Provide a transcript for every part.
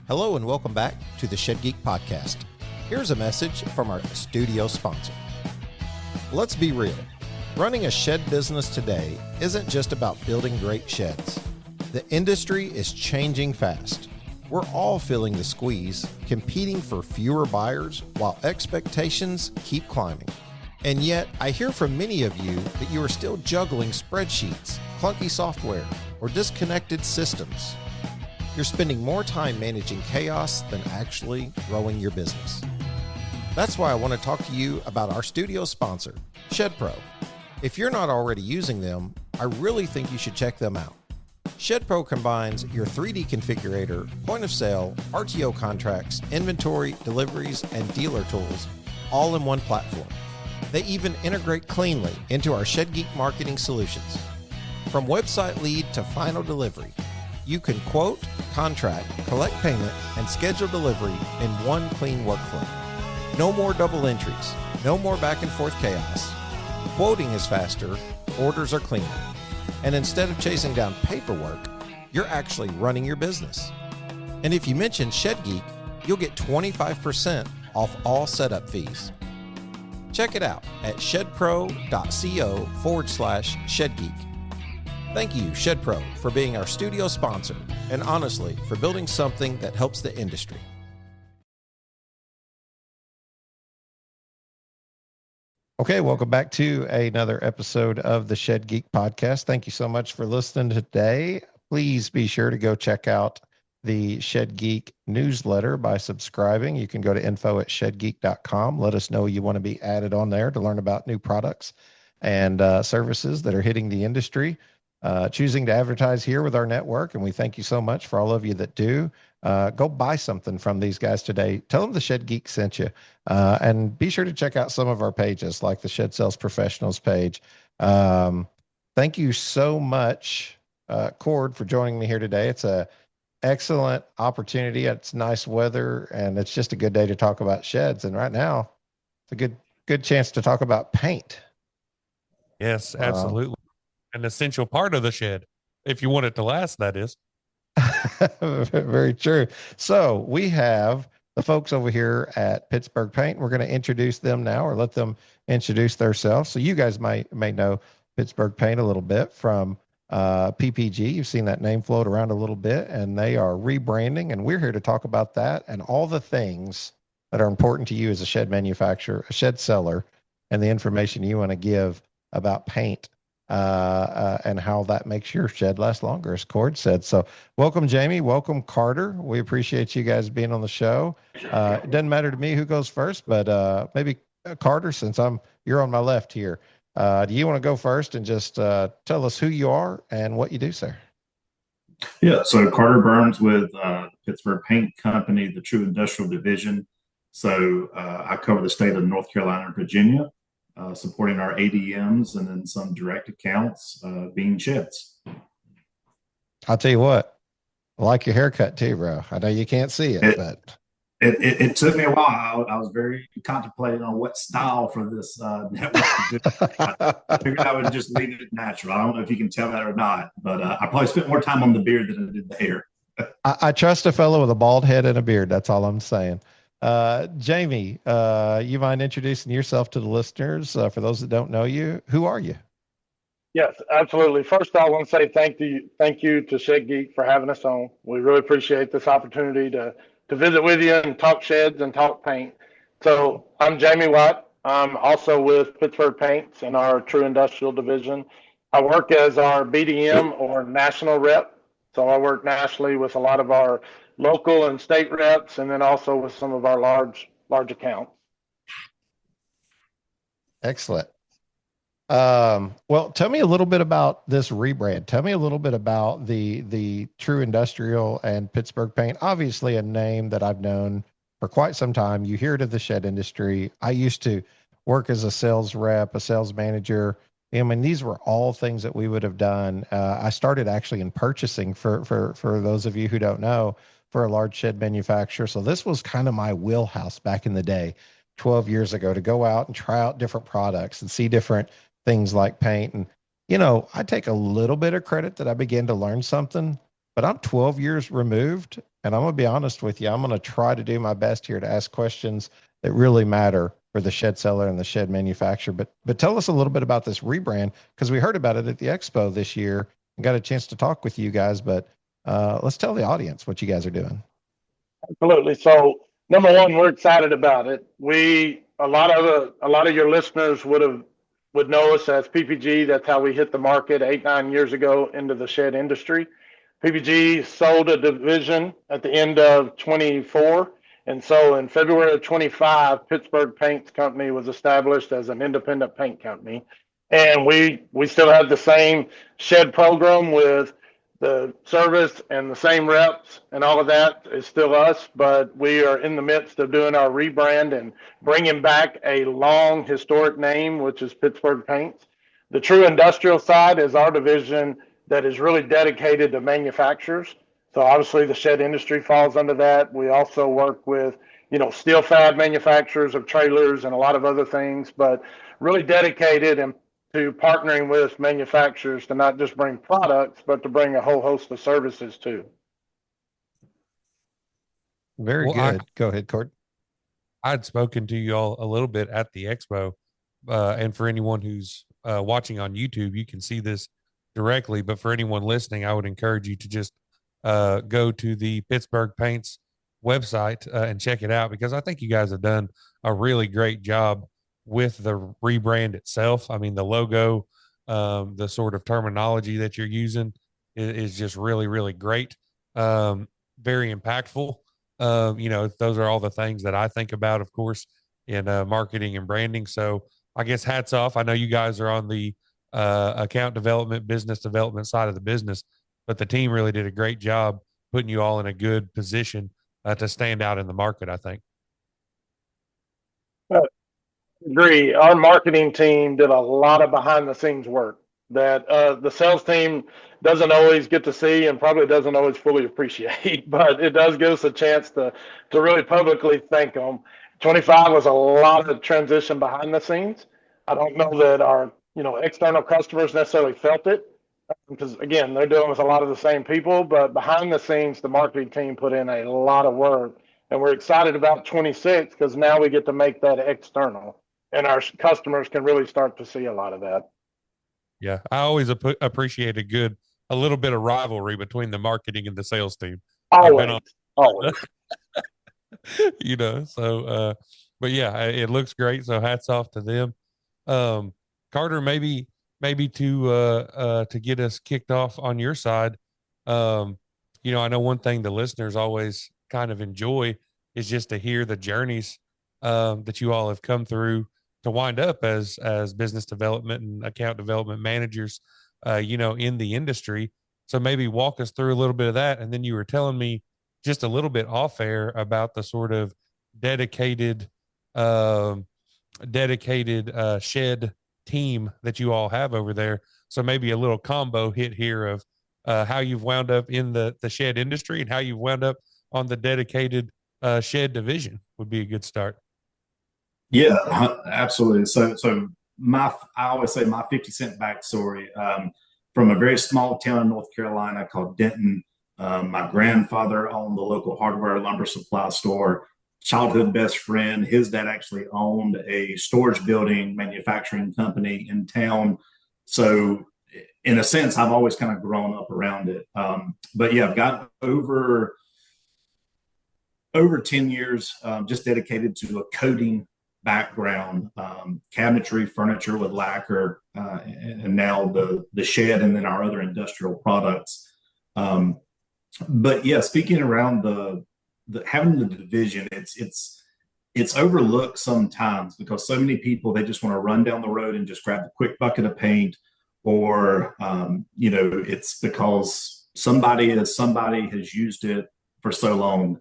Hello and welcome back to the Shed Geek Podcast. Here's a message from our studio sponsor. Let's be real. Running a shed business today isn't just about building great sheds. The industry is changing fast. We're all feeling the squeeze, competing for fewer buyers while expectations keep climbing. And yet, I hear from many of you that you are still juggling spreadsheets, clunky software, or disconnected systems. You're spending more time managing chaos than actually growing your business. That's why I want to talk to you about our studio sponsor, ShedPro. If you're not already using them, I really think you should check them out. ShedPro combines your 3D configurator, point of sale, RTO contracts, inventory, deliveries, and dealer tools all in one platform. They even integrate cleanly into our Shed Geek marketing solutions. From website lead to final delivery, you can quote, contract, collect payment, and schedule delivery in one clean workflow. No more double entries, no more back and forth chaos. Quoting is faster, orders are cleaner. And instead of chasing down paperwork, you're actually running your business. And if you mention Shed Geek, you'll get 25% off all setup fees. Check it out at shedpro.co/ShedGeek. Thank you, ShedPro, for being our studio sponsor, and honestly, for building something that helps the industry. Okay, welcome back to another episode of the Shed Geek Podcast. Thank you so much for listening today. Please be sure to go check out the Shed Geek newsletter by subscribing. You can go to info@shedgeek.com. Let us know you want to be added on there to learn about new products and services that are hitting the industry. Choosing to advertise here with our network, and we thank you so much for all of you that do. Go buy something from these guys today. Tell them the Shed Geek sent you, and be sure to check out some of our pages, like the Shed Sales Professionals page. Thank you so much, Cord, for joining me here today. It's a excellent opportunity. It's nice weather, and it's just a good day to talk about sheds. And right now, it's a good chance to talk about paint. Yes, absolutely. An essential part of the shed, if you want it to last, that is. Very true. So we have the folks over here at Pittsburgh Paint. We're going to introduce them now, or let them introduce themselves. So you guys may know Pittsburgh Paint a little bit from PPG. You've seen that name float around a little bit, and they are rebranding, and we're here to talk about that and all the things that are important to you as a shed manufacturer, a shed seller, and the information you want to give about paint and how that makes your shed last longer, as Cord said. So welcome, Jamie. Welcome, Carter. We appreciate you guys being on the show. It doesn't matter to me who goes first, but maybe Carter, since you're on my left here. Do you want to go first and just tell us who you are and what you do, sir? Yeah, so Carter Burns with Pittsburgh Paint Company, the True Industrial Division. So I cover the state of North Carolina and Virginia, supporting our ADMs and then some direct accounts being sheds. I'll tell you what, I like your haircut too, bro. I know you can't see it, but it took me a while. I was very contemplating on what style for this network to do. I figured I would just leave it natural. I don't know if you can tell that or not, but I probably spent more time on the beard than I did the hair. I trust a fellow with a bald head and a beard. That's all I'm saying. Jamie, you mind introducing yourself to the listeners? For those that don't know you, who are you? Yes, absolutely. First, I want to say thank you to Shed Geek for having us on. We really appreciate this opportunity to visit with you and talk sheds and talk paint. So I'm Jamie Watt. I'm also with Pittsburgh Paints in our True Industrial Division. I work as our BDM or national rep. So I work nationally with a lot of our local and state reps, and then also with some of our large accounts. Excellent. Well, tell me a little bit about this rebrand. Tell me a little bit about the True Industrial and Pittsburgh Paint. Obviously a name that I've known for quite some time. You hear it in the shed industry. I used to work as a sales rep, a sales manager. I mean, these were all things that we would have done. I started actually in purchasing for those of you who don't know, for a large shed manufacturer. So this was kind of my wheelhouse back in the day, 12 years ago, to go out and try out different products and see different things like paint. And, you know, I take a little bit of credit that I began to learn something, but I'm 12 years removed And I'm going to be honest with you. I'm going to try to do my best here to ask questions that really matter for the shed seller and the shed manufacturer. But tell us a little bit about this rebrand, because we heard about it at the expo this year and got a chance to talk with you guys. But let's tell the audience what you guys are doing. Absolutely. So number one, we're excited about it. A lot of your listeners would know us as PPG. That's how we hit the market 8-9 years ago into the shed industry. PPG sold a division at the end of 24. And so in February of 25, Pittsburgh Paints Company was established as an independent paint company. And we still have the same shed program with the service and the same reps and all of that is still us, but we are in the midst of doing our rebrand and bringing back a long historic name, which is Pittsburgh Paints. The true industrial side is our division that is really dedicated to manufacturers. So obviously the shed industry falls under that. We also work with, steel fab manufacturers of trailers and a lot of other things, but really dedicated and to partnering with manufacturers to not just bring products, but to bring a whole host of services too. Very good. Go ahead, Cord. I'd spoken to you all a little bit at the expo. And for anyone who's watching on YouTube, you can see this directly. But for anyone listening, I would encourage you to just go to the Pittsburgh Paints website and check it out, because I think you guys have done a really great job with the rebrand itself. I mean, the logo, the sort of terminology that you're using is just really, really great. Very impactful. Those are all the things that I think about, of course, in marketing and branding. So I guess hats off. I know you guys are on the account development, business development side of the business, but the team really did a great job putting you all in a good position to stand out in the market, I think. Agree. Our marketing team did a lot of behind the scenes work that the sales team doesn't always get to see and probably doesn't always fully appreciate, but it does give us a chance to really publicly thank them. 25 was a lot of transition behind the scenes. I don't know that our external customers necessarily felt it, because again, they're dealing with a lot of the same people, but behind the scenes, the marketing team put in a lot of work, and we're excited about 26 because now we get to make that external. And our customers can really start to see a lot of that. Yeah, I always appreciate a little bit of rivalry between the marketing and the sales team. Always. But yeah, it looks great. So hats off to them. Carter, maybe to get us kicked off on your side. I know one thing the listeners always kind of enjoy is just to hear the journeys that you all have come through to wind up as business development and account development managers, in the industry. So maybe walk us through a little bit of that. And then you were telling me just a little bit off air about the sort of dedicated shed team that you all have over there. So maybe a little combo hit here of how you've wound up in the shed industry and how you've wound up on the dedicated shed division would be a good start. Yeah, absolutely. So I always say my 50-cent backstory, from a very small town in North Carolina called Denton. My grandfather owned the local hardware lumber supply store. Childhood best friend, his dad actually owned a storage building manufacturing company in town. So in a sense, I've always kind of grown up around it. But yeah, I've got over 10 years just dedicated to a coating background, cabinetry, furniture with lacquer, and now the shed, and then our other industrial products. But yeah, speaking around the having the division, it's overlooked sometimes because so many people, they just want to run down the road and just grab a quick bucket of paint, or it's because somebody has used it for so long.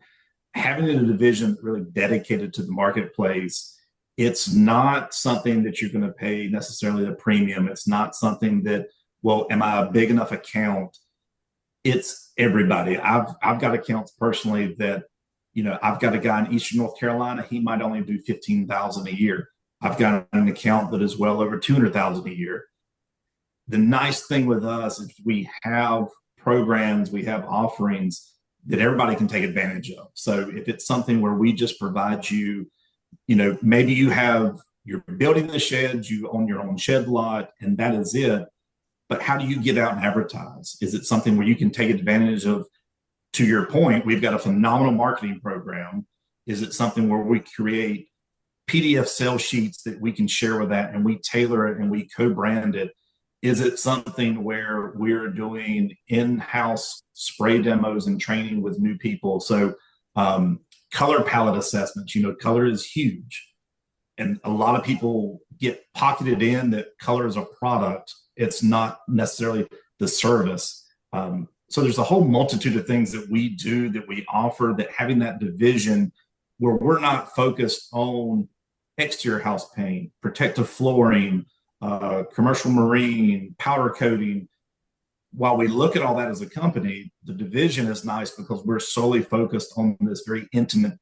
Having a division really dedicated to the marketplace, it's not something that you're going to pay necessarily the premium. It's not something that, well, am I a big enough account? It's everybody. I've got accounts personally that, I've got a guy in Eastern North Carolina. He might only do $15,000 a year. I've got an account that is well over $200,000 a year. The nice thing with us is we have programs, we have offerings that everybody can take advantage of. So if it's something where we just provide you, maybe you're building the sheds, you own your own shed lot, and that is it. But how do you get out and advertise? Is it something where you can take advantage of? To your point, we've got a phenomenal marketing program. Is it something where we create PDF sales sheets that we can share with that, and we tailor it and we co-brand it? Is it something where we're doing in-house spray demos and training with new people? So color palette assessments, color is huge. And a lot of people get pocketed in that color is a product. It's not necessarily the service. So there's a whole multitude of things that we do, that we offer, that having that division where we're not focused on exterior house paint, protective flooring, commercial marine, powder coating. While we look at all that as a company, the division is nice because we're solely focused on this very intimate,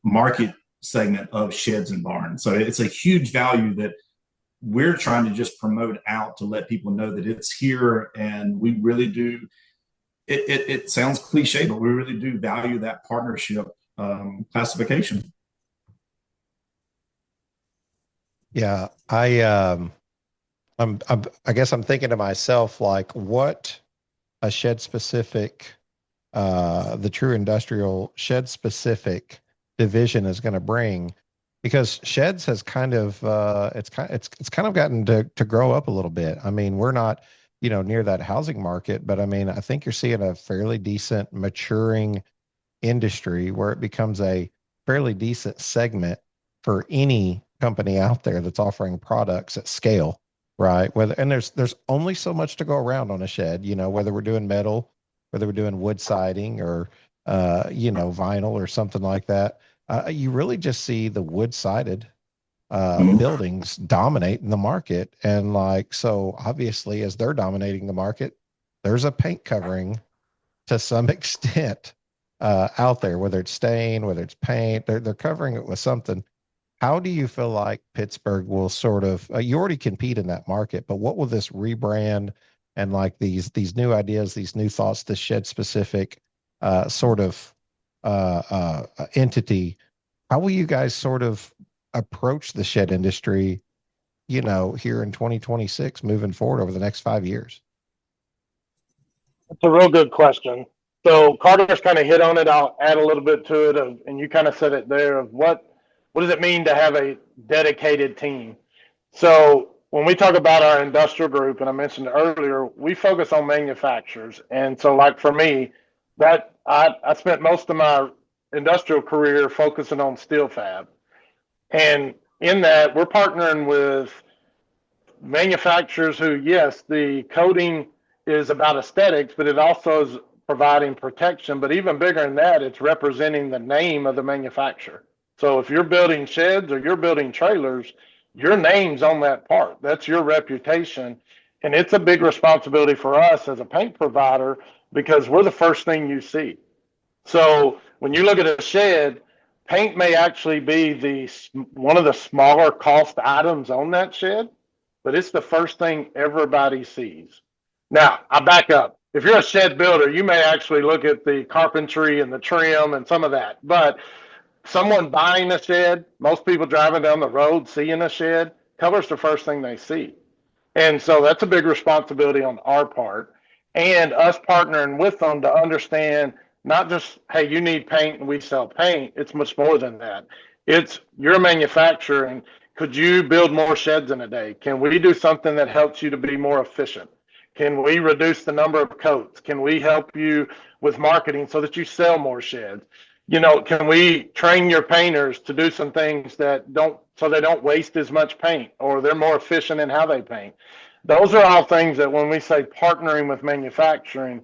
market segment of sheds and barns. So it's a huge value that we're trying to just promote out to let people know that it's here. And we really do. It sounds cliche, but we really do value that partnership classification. Yeah, I guess I'm thinking to myself, like, what a shed specific, the True Industrial shed specific division is going to bring, because sheds has kind of it's kind of gotten to grow up a little bit. I mean, we're not near that housing market, but I mean, I think you're seeing a fairly decent maturing industry where it becomes a fairly decent segment for any company out there that's offering products at scale, right? And there's only so much to go around on a shed, whether we're doing metal, whether we're doing wood siding or vinyl or something like that. You really just see the wood sided buildings dominate in the market. And so obviously, as they're dominating the market, there's a paint covering to some extent out there, whether it's stain, whether it's paint, they're covering it with something. How do you feel like Pittsburgh will sort of, you already compete in that market, but what will this rebrand and these new ideas, these new thoughts, this shed specific sort of entity, how will you guys sort of approach the shed industry, here in 2026, moving forward over the next 5 years? That's a real good question. So Carter's kind of hit on it. I'll add a little bit to it, and you kind of said it there, of what does it mean to have a dedicated team? So when we talk about our industrial group, and I mentioned earlier, we focus on manufacturers. And so like for me, that I spent most of my industrial career focusing on steel fab. And in that, we're partnering with manufacturers who, yes, the coating is about aesthetics, but it also is providing protection. But even bigger than that, it's representing the name of the manufacturer. So if you're building sheds or you're building trailers, your name's on that part. That's your reputation. And it's a big responsibility for us as a paint provider because we're the first thing you see. So when you look at a shed, paint may actually be one of the smaller cost items on that shed, but it's the first thing everybody sees. Now, I back up. If you're a shed builder, you may actually look at the carpentry and the trim and some of that. But someone buying a shed, most people driving down the road seeing a shed, color's the first thing they see. And so that's a big responsibility on our part, and us partnering with them to understand not just, hey, you need paint and we sell paint. It's much more than that. It's your manufacturer, and could you build more sheds in a day? Can we do something that helps you to be more efficient? Can we reduce the number of coats? Can we help you with marketing so that you sell more sheds? Can we train your painters to do some things so they don't waste as much paint, or they're more efficient in how they paint? Those are all things that when we say partnering with manufacturing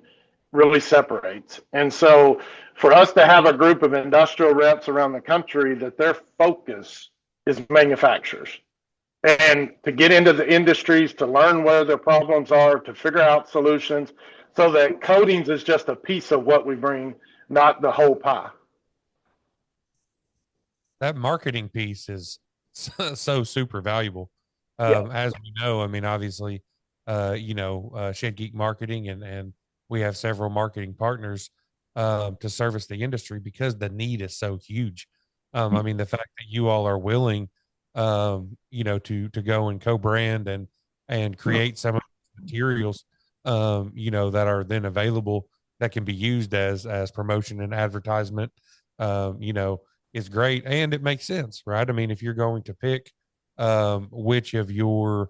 really separates. And so for us to have a group of industrial reps around the country that their focus is manufacturers, and to get into the industries, to learn where their problems are, to figure out solutions, so that coatings is just a piece of what we bring, not the whole pie. That marketing piece is so super valuable. As we know, I mean, obviously, Shed Geek marketing and we have several marketing partners to service the industry because the need is so huge. I mean, the fact that you all are willing, to go and co-brand and create some of the materials, that are then available that can be used as promotion and advertisement, is great, and it makes sense, right? I mean, if you're going to pick which of your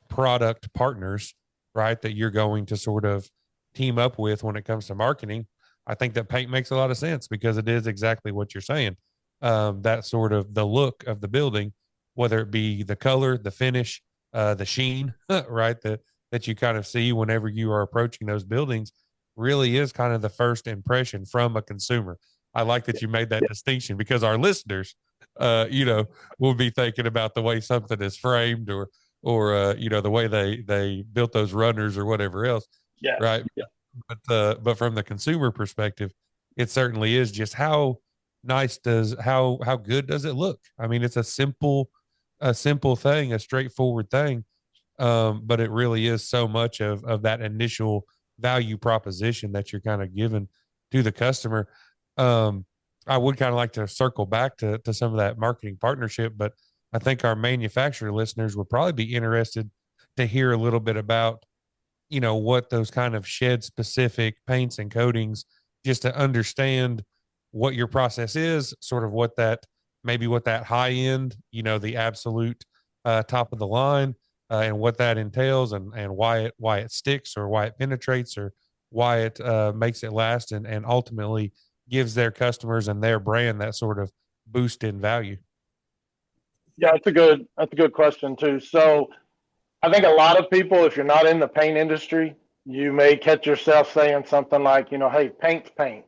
product partners, right, that you're going to sort of team up with when it comes to marketing, I think that paint makes a lot of sense because it is exactly what you're saying. That sort of the look of the building, whether it be the color, the finish, the sheen, right, that you kind of see whenever you are approaching those buildings, really is kind of the first impression from a consumer. I like that you made that distinction because our listeners, will be thinking about the way something is framed or the way they built those runners or whatever else. Yeah. Right. Yeah. But from the consumer perspective, it certainly is just how how good does it look? I mean, it's a simple thing, a straightforward thing. But it really is so much of that initial value proposition that you're kind of given to the customer. I would kind of like to circle back to some of that marketing partnership, but I think our manufacturer listeners would probably be interested to hear a little bit about, what those kind of shed specific paints and coatings, just to understand what your process is, sort of what that high end, the absolute top of the line, and what that entails and why it sticks or why it penetrates or why it makes it last and ultimately gives their customers and their brand that sort of boost in value. Yeah, that's a good question too. So I think a lot of people, if you're not in the paint industry, you may catch yourself saying something like, hey, paint's paint.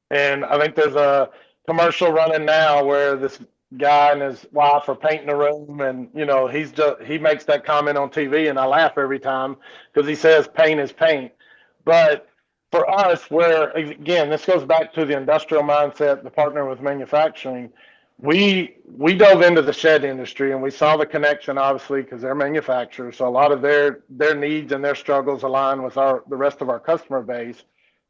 And I think there's a commercial running now where this guy and his wife are painting a room, and he makes that comment on TV, and I laugh every time because he says paint is paint. But for us, where again, this goes back to the industrial mindset, the partner with manufacturing. We dove into the shed industry and we saw the connection, obviously, because they're manufacturers. So a lot of their needs and their struggles align with the rest of our customer base.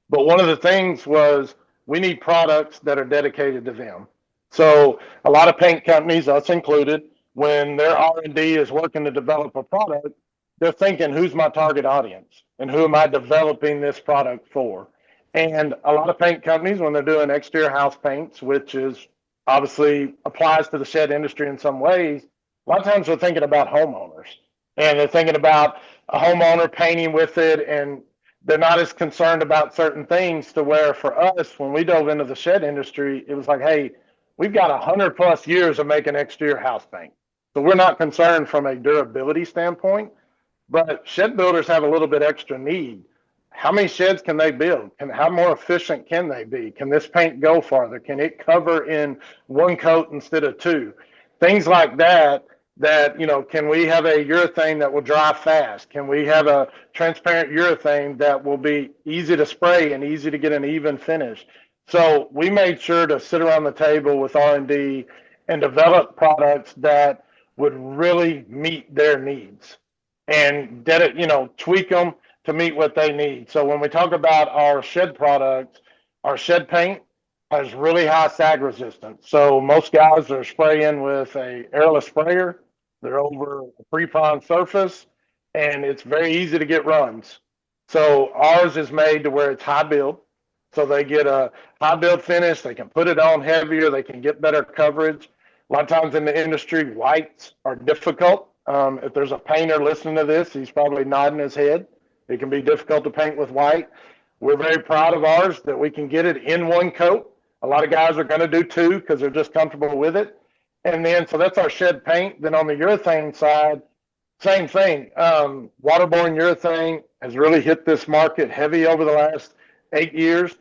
But one of the things was we need products that are dedicated to them. So a lot of paint companies, us included, when their R&D is working to develop a product, they're thinking, who's my target audience and who am I developing this product for? And a lot of paint companies, when they're doing exterior house paints, which is obviously applies to the shed industry in some ways, a lot of times they're thinking about homeowners and they're thinking about a homeowner painting with it, and they're not as concerned about certain things to where for us, when we dove into the shed industry, it was like, hey, we've got 100+ years of making exterior house paint. So we're not concerned from a durability standpoint, but shed builders have a little bit extra need. How many sheds can they build? How more efficient can they be? Can this paint go farther? Can it cover in one coat instead of two? Things like that, can we have a urethane that will dry fast? Can we have a transparent urethane that will be easy to spray and easy to get an even finish? So we made sure to sit around the table with R&D and develop products that would really meet their needs and tweak them to meet what they need. So when we talk about our shed products, our shed paint has really high sag resistance. So most guys are spraying with a airless sprayer. They're over a pre-prime surface, and it's very easy to get runs. So ours is made to where it's high build. So they get a high build finish. They can put it on heavier. They can get better coverage. A lot of times in the industry, whites are difficult. If there's a painter listening to this, he's probably nodding his head. It can be difficult to paint with white. We're very proud of ours that we can get it in one coat. A lot of guys are going to do two because they're just comfortable with it. And then, so that's our shed paint. Then on the urethane side, same thing. Waterborne urethane has really hit this market heavy over the last 8 years.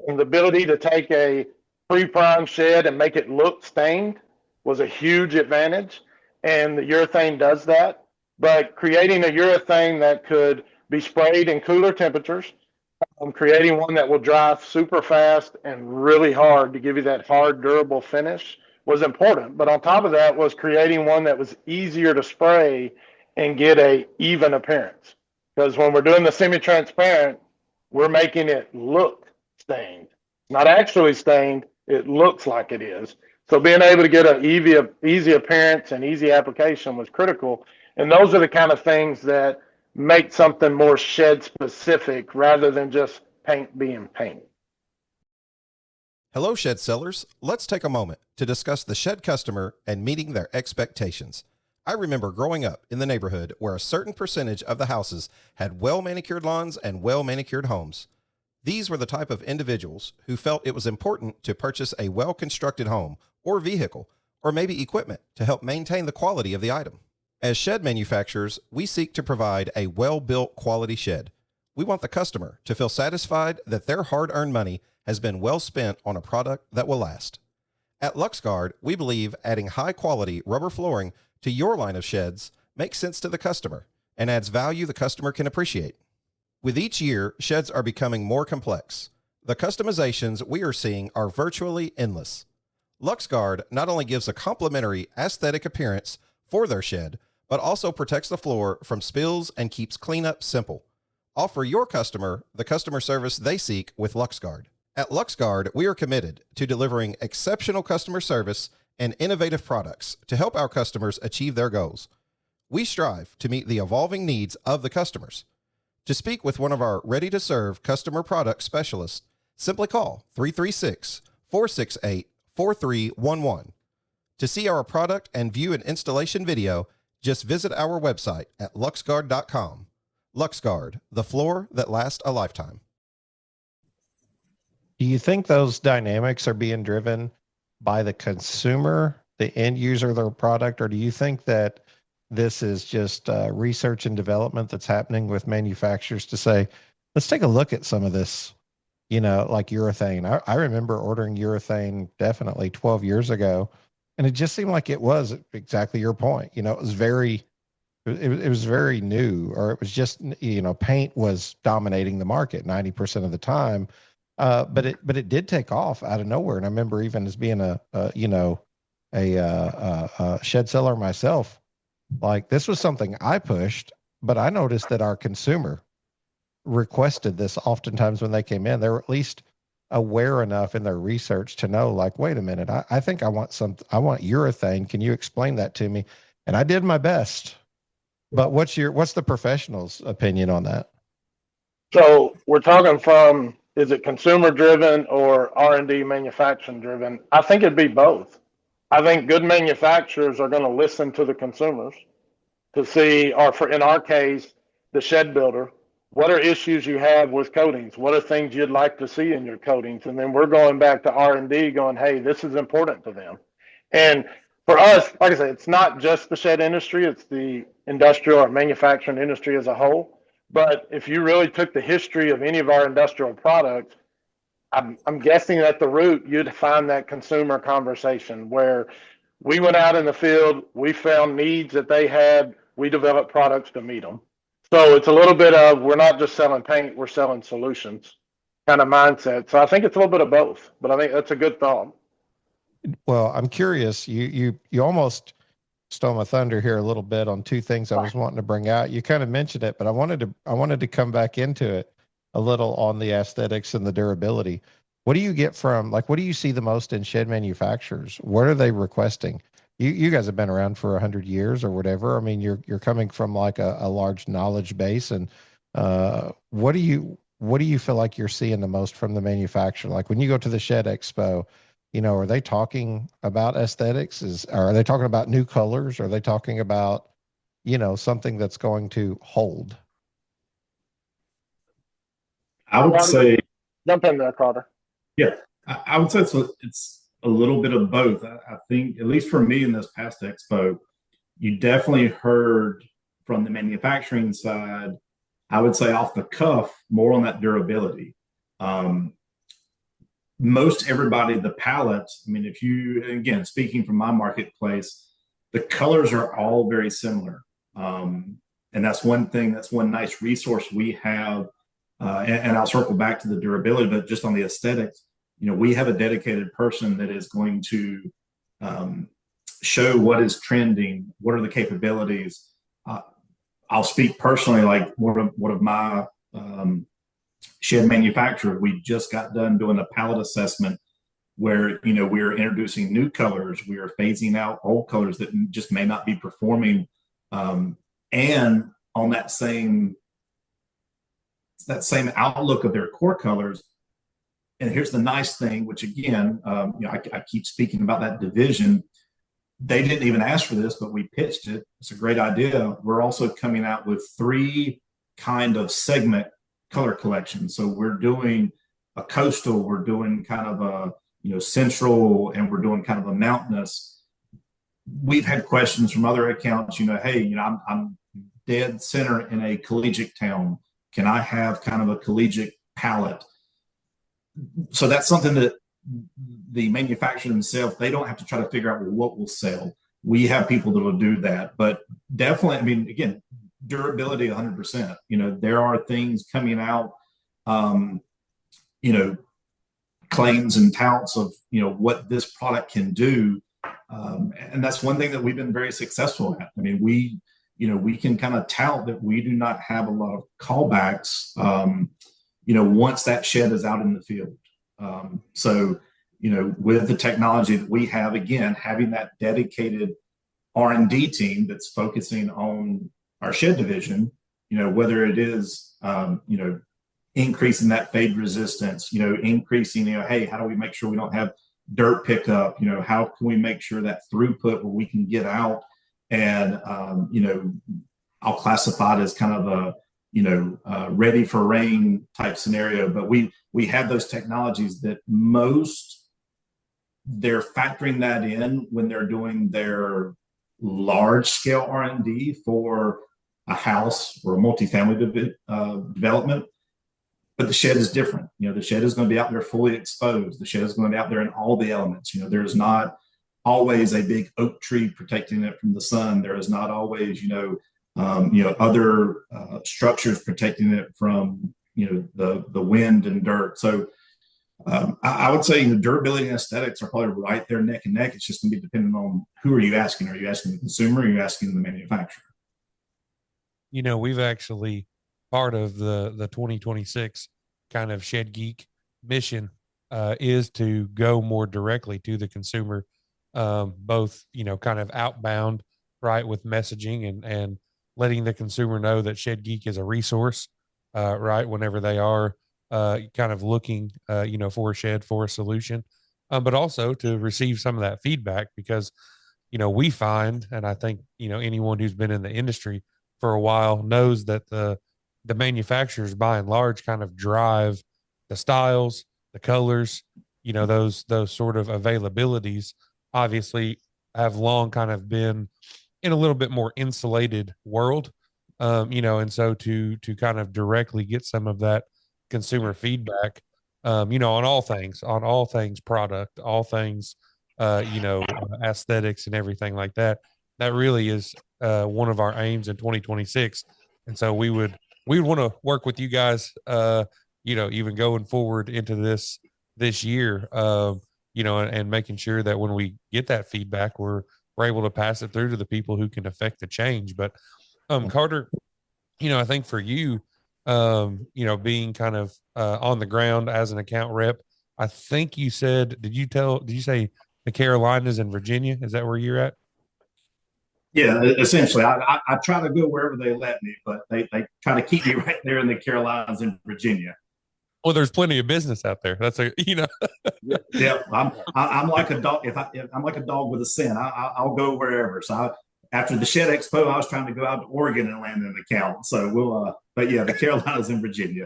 And the ability to take a pre-prime shed and make it look stained was a huge advantage. And the urethane does that. But creating a urethane that could be sprayed in cooler temperatures, creating one that will dry super fast and really hard to give you that hard, durable finish was important. But on top of that was creating one that was easier to spray and get a even appearance. Because when we're doing the semi-transparent, we're making it look stained. Not actually stained, it looks like it is. So being able to get an easy appearance and easy application was critical. And those are the kind of things that make something more shed specific rather than just paint being paint. Hello, shed sellers. Let's take a moment to discuss the shed customer and meeting their expectations. I remember growing up in the neighborhood where a certain percentage of the houses had well-manicured lawns and well-manicured homes. These were the type of individuals who felt it was important to purchase a well-constructed home or vehicle, or maybe equipment to help maintain the quality of the item. As shed manufacturers, we seek to provide a well-built quality shed. We want the customer to feel satisfied that their hard-earned money has been well spent on a product that will last. At LuxGuard, we believe adding high-quality rubber flooring to your line of sheds makes sense to the customer and adds value the customer can appreciate. With each year, sheds are becoming more complex. The customizations we are seeing are virtually endless. LuxGuard not only gives a complimentary aesthetic appearance for their shed, but also protects the floor from spills and keeps cleanup simple. Offer your customer the customer service they seek with LuxGuard. At LuxGuard, we are committed to delivering exceptional customer service and innovative products to help our customers achieve their goals. We strive to meet the evolving needs of the customers. To speak with one of our ready-to-serve customer product specialists, simply call 336-468-4311. To see our product and view an installation video, just visit our website at luxguard.com. LuxGuard, the floor that lasts a lifetime. Do you think those dynamics are being driven by the consumer, the end user of their product, or do you think that this is just research and development that's happening with manufacturers to say, let's take a look at some of this, like urethane. I remember ordering urethane definitely 12 years ago, and it just seemed like it was exactly your point. It was very new, or it was just, paint was dominating the market 90% of the time. But it did take off out of nowhere. And I remember even as being a shed seller myself, like this was something I pushed, but I noticed that our consumer requested this oftentimes when they came in. They were at least aware enough in their research to know, like, wait a minute, I think I want urethane. Can you explain that to me? And I did my best. But what's the professional's opinion on that? So we're talking from, is it consumer driven or R&D manufacturing driven? I think it'd be both. I think good manufacturers are going to listen to the consumers to see, or in our case, the shed builder, what are issues you have with coatings? What are things you'd like to see in your coatings? And then we're going back to R&D going, hey, this is important to them. And for us, like I said, it's not just the shed industry, it's the industrial or manufacturing industry as a whole. But if you really took the history of any of our industrial products, I'm guessing at the root, you'd find that consumer conversation where we went out in the field, we found needs that they had, we developed products to meet them. So it's a little bit of, we're not just selling paint, we're selling solutions kind of mindset. So I think it's a little bit of both, but I think that's a good thought. Well, I'm curious, you almost stole my thunder here a little bit on two things I was wanting to bring out. You kind of mentioned it, but I wanted to come back into it a little on the aesthetics and the durability. What do you get from, like, what do you see the most in shed manufacturers? What are they requesting? You guys have been around for 100 years or whatever. I mean, you're coming from like a large knowledge base, and what do you feel like you're seeing the most from the manufacturer? Like when you go to the Shed Expo, are they talking about aesthetics? Are they talking about new colors? Are they talking about, something that's going to hold? I would say, jump in there, Carter. Yeah, I would say it's a little bit of both. I think, at least for me in this past expo, you definitely heard from the manufacturing side, I would say off the cuff, more on that durability. Most everybody, the palettes, I mean, if you, again, speaking from my marketplace, the colors are all very similar. And that's one thing, that's one nice resource we have. And I'll circle back to the durability, but just on the aesthetics, we have a dedicated person that is going to show what is trending, what are the capabilities. I'll speak personally, like one of my shed manufacturer. We just got done doing a palette assessment where, we're introducing new colors. We are phasing out old colors that just may not be performing. And on that same outlook of their core colors. And here's the nice thing, which again, I keep speaking about that division. They didn't even ask for this, but we pitched it. It's a great idea. We're also coming out with 3 kind of segment color collections. So we're doing a coastal, we're doing kind of a central, and we're doing kind of a mountainous. We've had questions from other accounts, hey, I'm dead center in a collegiate town. Can I have kind of a collegiate palette? So that's something that the manufacturer themselves, they don't have to try to figure out, well, what will sell. We have people that will do that. But definitely, I mean, again, durability 100%. There are things coming out, claims and touts of, what this product can do. And that's one thing that we've been very successful at. I mean, we can kind of tout that we do not have a lot of callbacks, once that shed is out in the field. So, with the technology that we have, again, having that dedicated R&D team that's focusing on our shed division, whether it is, increasing that fade resistance, increasing, hey, how do we make sure we don't have dirt pickup? How can we make sure that throughput where we can get out and, I'll classify it as kind of a, ready for rain type scenario. But we have those technologies that they're factoring that in when they're doing their large scale R&D for a house or a multifamily development. But the shed is different. The shed is going to be out there fully exposed. The shed is going to be out there in all the elements. There's not always a big oak tree protecting it from the sun. There is not always, other structures protecting it from, the wind and dirt. So I would say the durability and aesthetics are probably right there neck and neck. It's just going to be dependent on who are you asking. Are you asking the consumer? Or are you asking the manufacturer? We've actually, part of the 2026 kind of Shed Geek mission is to go more directly to the consumer, both, kind of outbound, right, with messaging and letting the consumer know that Shed Geek is a resource, right, whenever they are kind of looking, for a shed, for a solution, but also to receive some of that feedback because, we find, and I think, anyone who's been in the industry for a while knows that the manufacturers by and large kind of drive the styles, the colors, those sort of availabilities obviously have long kind of been in a little bit more insulated world. And so to kind of directly get some of that consumer feedback, on all things product, all things, aesthetics and everything like that, that really is one of our aims in 2026. And so we would want to work with you guys, even going forward into this year, and making sure that when we get that feedback, we're able to pass it through to the people who can affect the change. But, Carter, I think for you, being kind of on the ground as an account rep, I think you said, did you say the Carolinas and Virginia? Is that where you're at? Yeah, essentially. I try to go wherever they let me, but they try to keep me right there in the Carolinas and Virginia. Well, there's plenty of business out there. That's Yeah, I'm like a dog. I'm like a dog with a scent, I'll go wherever. So after the Shed Expo, I was trying to go out to Oregon and land an account. So but yeah, the Carolinas and Virginia.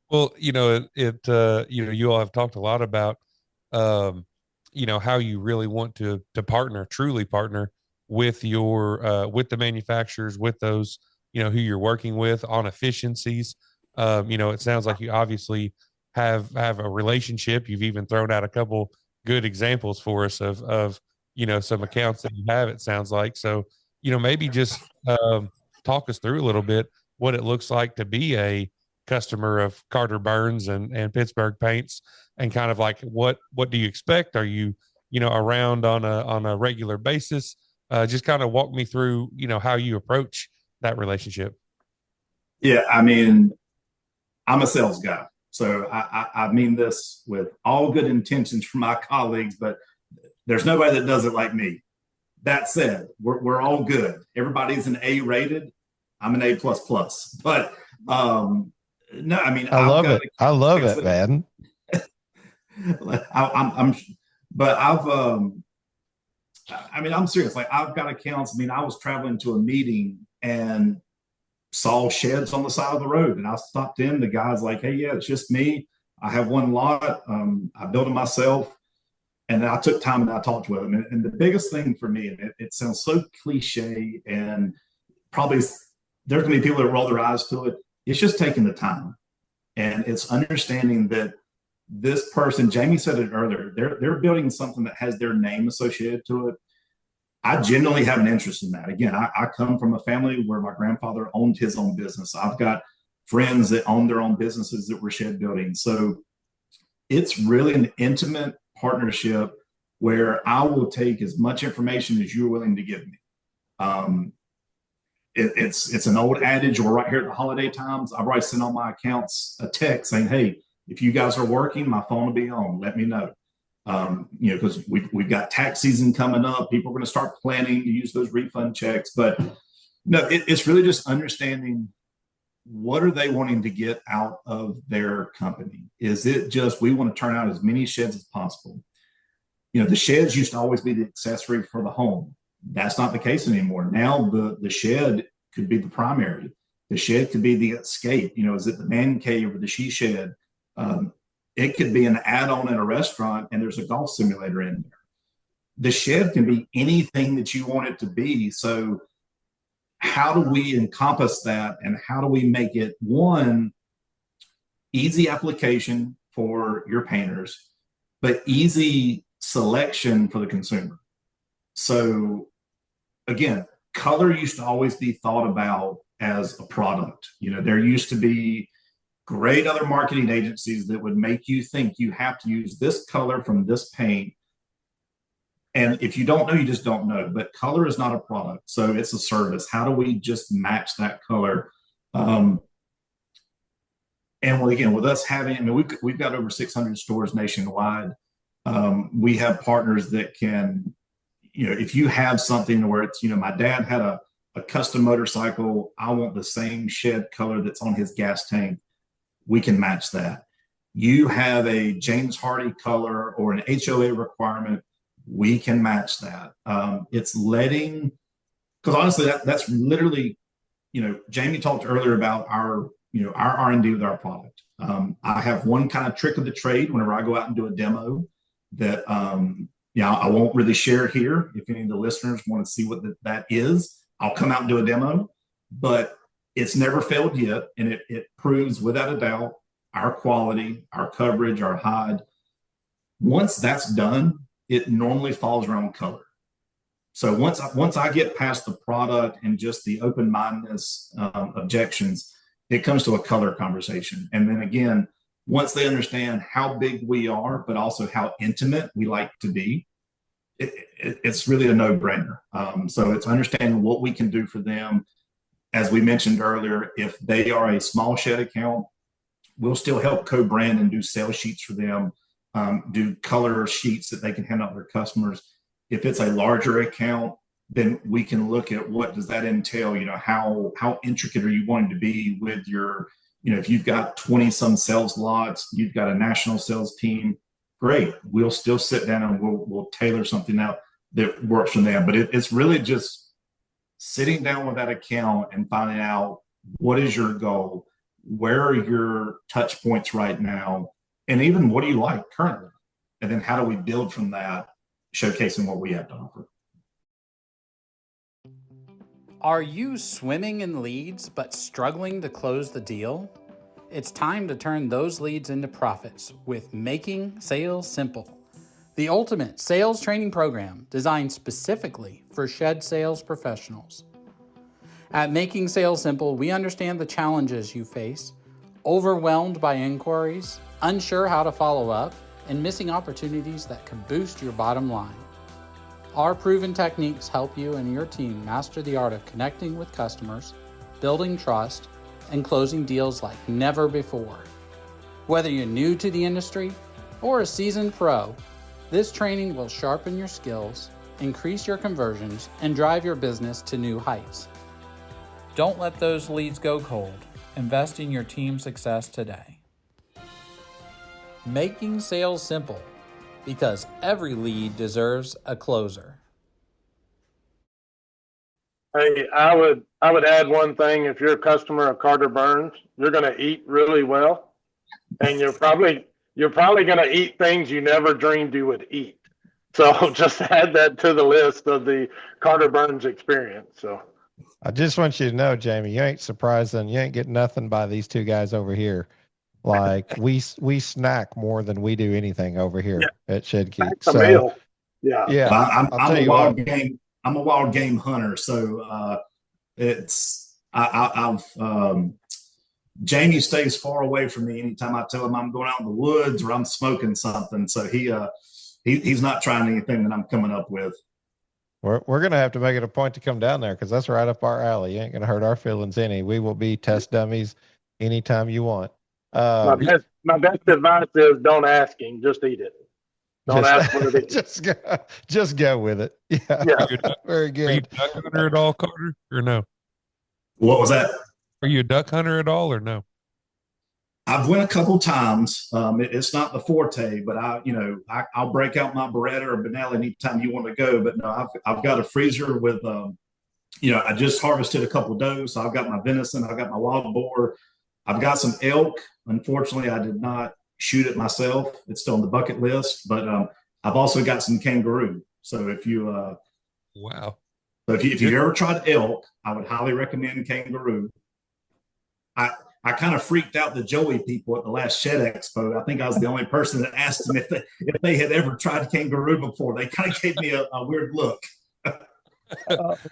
Well, you all have talked a lot about, how you really want to truly partner with with the manufacturers, with those, who you're working with on efficiencies. It sounds like you obviously have a relationship. You've even thrown out a couple good examples for us of some accounts that you have, it sounds like. So, maybe just talk us through a little bit what it looks like to be a customer of Carter Burns and Pittsburgh Paints, and kind of like what do you expect? Are you around on a regular basis? Just kind of walk me through how you approach that relationship. Yeah, I mean, I'm a sales guy. So I mean this with all good intentions from my colleagues, but there's nobody that does it like me. That said, we're all good. Everybody's an A rated. I'm an A++. But no, I mean, I love it. I love it, man. I'm serious. Like, I've got accounts. I mean, I was traveling to a meeting and saw sheds on the side of the road, and I stopped in. The guy's like, "Hey, yeah, it's just me. I have one lot. I built it myself." And I took time and I talked with him. And the biggest thing for me, and it sounds so cliche, and probably there's going to be people that roll their eyes to it. It's just taking the time, and it's understanding that this person, Jamie said it earlier, they're building something that has their name associated to it. I genuinely have an interest in that. Again, I come from a family where my grandfather owned his own business. I've got friends that own their own businesses that were shed building. So it's really an intimate partnership where I will take as much information as you're willing to give me. It's an old adage. We're right here at the holiday times. I've already sent all my accounts a text saying, "Hey, if you guys are working, my phone will be on. Let me know." Because we've got tax season coming up. People are going to start planning to use those refund checks. But no, it's really just understanding, what are they wanting to get out of their company? Is it just, we want to turn out as many sheds as possible? The sheds used to always be the accessory for the home. That's not the case anymore. Now the shed could be the primary. The shed could be the escape. Is it the man cave or the she shed? It could be an add-on in a restaurant, and there's a golf simulator in there. The shed can be anything that you want it to be. So how do we encompass that, and how do we make it, one, easy application for your painters, but easy selection for the consumer? So again, color used to always be thought about as a product. There used to be great other marketing agencies that would make you think you have to use this color from this paint. And if you don't know, you just don't know. But color is not a product, so it's a service. How do we just match that color? And again, with us having, we've got over 600 stores nationwide. We have partners that can, if you have something where it's, my dad had a custom motorcycle, I want the same shed color that's on his gas tank. We can match that. You have a James Hardy color or an HOA requirement, we can match that. It's letting, because honestly, that's literally, Jamie talked earlier about our R&D with our product. I have one kind of trick of the trade whenever I go out and do a demo that, I won't really share here. If any of the listeners want to see what that is, I'll come out and do a demo, but it's never failed yet. And it proves without a doubt our quality, our coverage, our hide. Once that's done, it normally falls around color. So once I get past the product and just the open-mindedness objections, it comes to a color conversation. And then again, once they understand how big we are, but also how intimate we like to be, it's really a no-brainer. So it's understanding what we can do for them. As we mentioned earlier, if they are a small shed account, we'll still help co-brand and do sales sheets for them, do color sheets that they can hand out to their customers. If it's a larger account, then we can look at what does that entail. How intricate are you wanting to be with your, if you've got 20 some sales lots, you've got a national sales team, great. We'll still sit down and we'll tailor something out that works for them. But it's really just sitting down with that account and finding out, what is your goal? Where are your touch points right now? And even what do you like currently? And then how do we build from that, showcasing what we have to offer? Are you swimming in leads but struggling to close the deal? It's time to turn those leads into profits with Making Sales Simple, the ultimate sales training program designed specifically for shed sales professionals. At Making Sales Simple, we understand the challenges you face, overwhelmed by inquiries, unsure how to follow up, and missing opportunities that can boost your bottom line. Our proven techniques help you and your team master the art of connecting with customers, building trust, and closing deals like never before. Whether you're new to the industry or a seasoned pro, this training will sharpen your skills, increase your conversions, and drive your business to new heights. Don't let those leads go cold. Invest in your team's success today. Making sales simple, because every lead deserves a closer. Hey, I would add one thing. If you're a customer of Carter Burns, you're going to eat really well, and you're probably going to eat things you never dreamed you would eat. So just add that to the list of the Carter Burns experience. So I just want you to know, Jamie, you ain't surprising. You ain't getting nothing by these two guys over here. Like we snack more than we do anything over here at Shed Geek. That's a meal. Yeah. I'm a wild game. I'm a wild game hunter, so Jamie stays far away from me anytime I tell him I'm going out in the woods or I'm smoking something. So he's not trying anything that I'm coming up with. We're gonna have to make it a point to come down there because that's right up our alley. You ain't gonna hurt our feelings any. We will be test dummies anytime you want. My best advice is don't ask him, just eat it. Don't ask what it is. Just go with it. Yeah. Very good. Are you a duck hunter at all, Carter, or no? What was that? Are you a duck hunter at all, or no? I've went a couple times. It's not the forte, but I'll break out my Beretta or Benelli anytime you want to go. But no, I've got a freezer with, I just harvested a couple does. So I've got my venison. I've got my wild boar. I've got some elk. Unfortunately, I did not shoot it myself. It's still on the bucket list, but I've also got some kangaroo. So if you, wow. So if you ever tried elk, I would highly recommend kangaroo. I kind of freaked out the Joey people at the last Shed Expo. I think I was the only person that asked them if they had ever tried kangaroo before. They kind of gave me a weird look.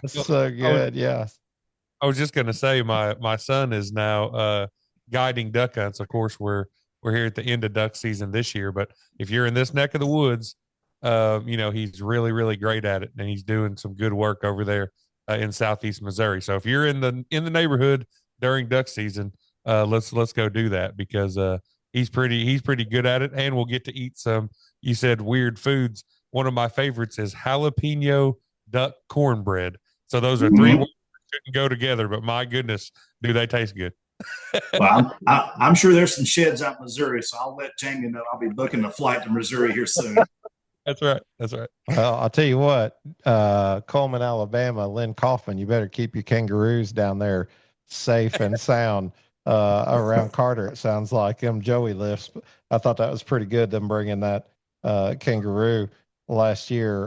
So good, yeah. I was just going to say my son is now guiding duck hunts. Of course, we're here at the end of duck season this year, but if you're in this neck of the woods, he's really, really great at it, and he's doing some good work over there in Southeast Missouri. So if you're in the neighborhood during duck season, let's go do that because he's pretty good at it, and we'll get to eat some. You said weird foods. One of my favorites is jalapeno duck cornbread. So those are three words that shouldn't go together, but my goodness, do they taste good? Well, I'm sure there's some sheds out in Missouri, so I'll let Jamie know I'll be booking a flight to Missouri here soon. That's right. Well, I'll tell you what, Coleman, Alabama, Lynn Kaufman, you better keep your kangaroos down there safe and sound around Carter. It sounds like them Joey lifts. I thought that was pretty good, them bringing that kangaroo last year.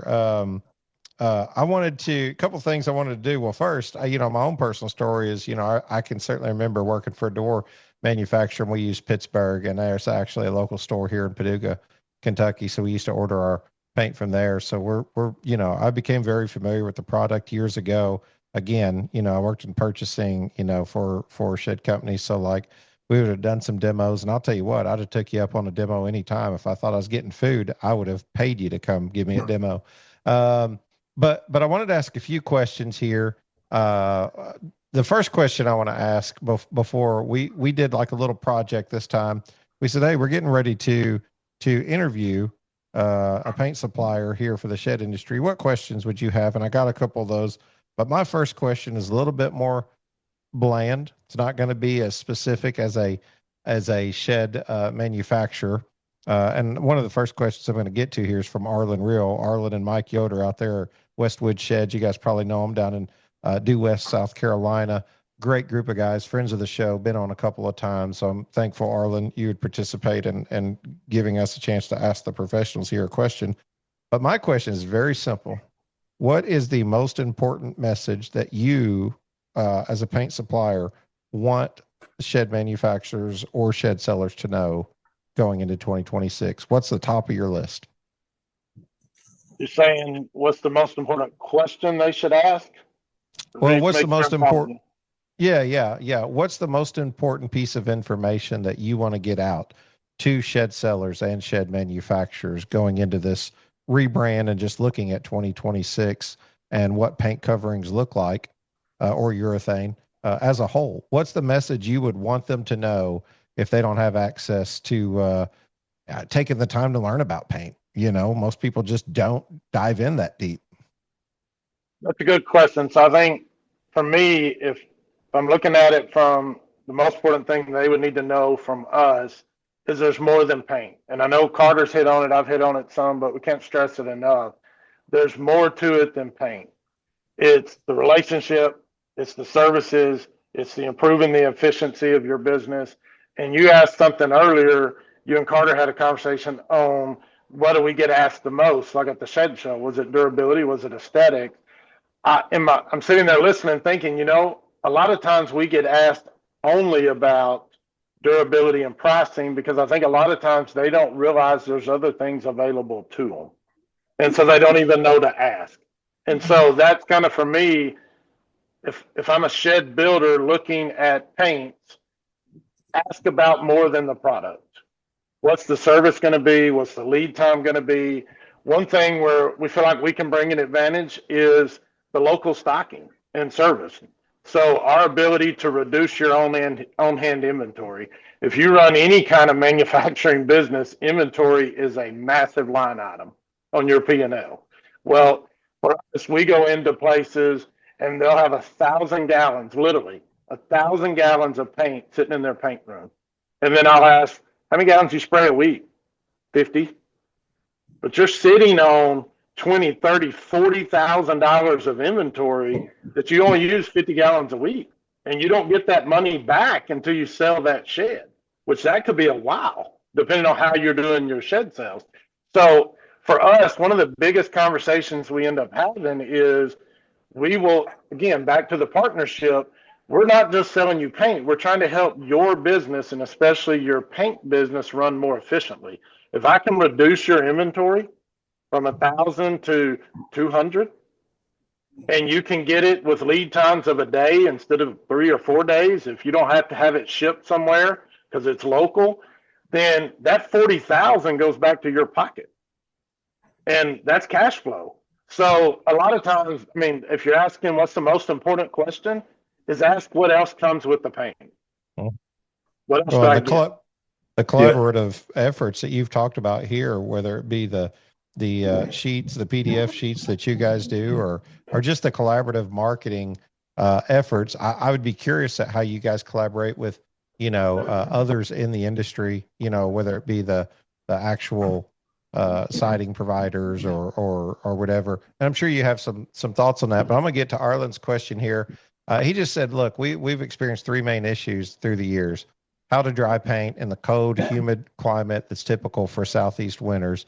A couple of things I wanted to do. Well, first, my own personal story is, I can certainly remember working for a door manufacturer, and we used Pittsburgh, and there's actually a local store here in Paducah, Kentucky. So we used to order our paint from there. So I became very familiar with the product years ago. Again, I worked in purchasing, for a shed company. So like we would have done some demos, and I'll tell you what, I'd have took you up on a demo anytime. If I thought I was getting food, I would have paid you to come give me a demo. But I wanted to ask a few questions here. The first question I want to ask before we did like a little project this time, we said, hey, we're getting ready to interview a paint supplier here for the shed industry. What questions would you have? And I got a couple of those, but my first question is a little bit more bland. It's not going to be as specific as a shed manufacturer. And one of the first questions I'm going to get to here is from Arlen Real. Arlen and Mike Yoder out there, Westwood Sheds. You guys probably know them down in Due West, South Carolina. Great group of guys, friends of the show, been on a couple of times. So I'm thankful, Arlen, you would participate in giving us a chance to ask the professionals here a question. But my question is very simple. What is the most important message that you, as a paint supplier, want shed manufacturers or shed sellers to know going into 2026? What's the top of your list? You're saying what's the most important question they should ask? Well, what's the most important? Yeah. What's the most important piece of information that you want to get out to shed sellers and shed manufacturers going into this rebrand and just looking at 2026 and what paint coverings look like, or urethane, as a whole? What's the message you would want them to know if they don't have access to taking the time to learn about paint? Most people just don't dive in that deep. That's a good question. So I think for me, if I'm looking at it from the most important thing they would need to know from us is there's more than paint. And I know Carter's hit on it, I've hit on it some, but we can't stress it enough. There's more to it than paint. It's the relationship, it's the services, it's the improving the efficiency of your business. And you asked something earlier, you and Carter had a conversation on what do we get asked the most, like at the shed show? Was it durability? Was it aesthetic? I'm sitting there listening, thinking, a lot of times we get asked only about durability and pricing because I think a lot of times they don't realize there's other things available to them. And so they don't even know to ask. And so that's kind of for me, if I'm a shed builder looking at paints, ask about more than the product. What's the service going to be? What's the lead time going to be? One thing where we feel like we can bring an advantage is the local stocking and service. So our ability to reduce your on-hand inventory. If you run any kind of manufacturing business, inventory is a massive line item on your P&L. Well, for us, we go into places and they'll have 1,000 gallons, literally 1,000 gallons of paint sitting in their paint room. And then I'll ask, how many gallons you spray a week? 50. But you're sitting on $20,000, $30,000, $40,000 of inventory that you only use 50 gallons a week. And you don't get that money back until you sell that shed, which that could be a while, depending on how you're doing your shed sales. So for us, one of the biggest conversations we end up having is we will, again, back to the partnership, we're not just selling you paint. We're trying to help your business and especially your paint business run more efficiently. If I can reduce your inventory from 1,000 to 200, and you can get it with lead times of a day instead of 3 or 4 days, if you don't have to have it shipped somewhere because it's local, then that 40,000 goes back to your pocket. And that's cash flow. So a lot of times, if you're asking what's the most important question, is ask what else comes with the paint. What else do I get? The collaborative efforts that you've talked about here, whether it be the sheets, the PDF sheets that you guys do, or just the collaborative marketing efforts, I would be curious at how you guys collaborate with others in the industry, whether it be the actual siding providers or whatever. And I'm sure you have some thoughts on that, but I'm gonna get to Arlen's question here. He just said, look, we've experienced 3 main issues through the years: how to dry paint in the cold, humid climate that's typical for Southeast winters.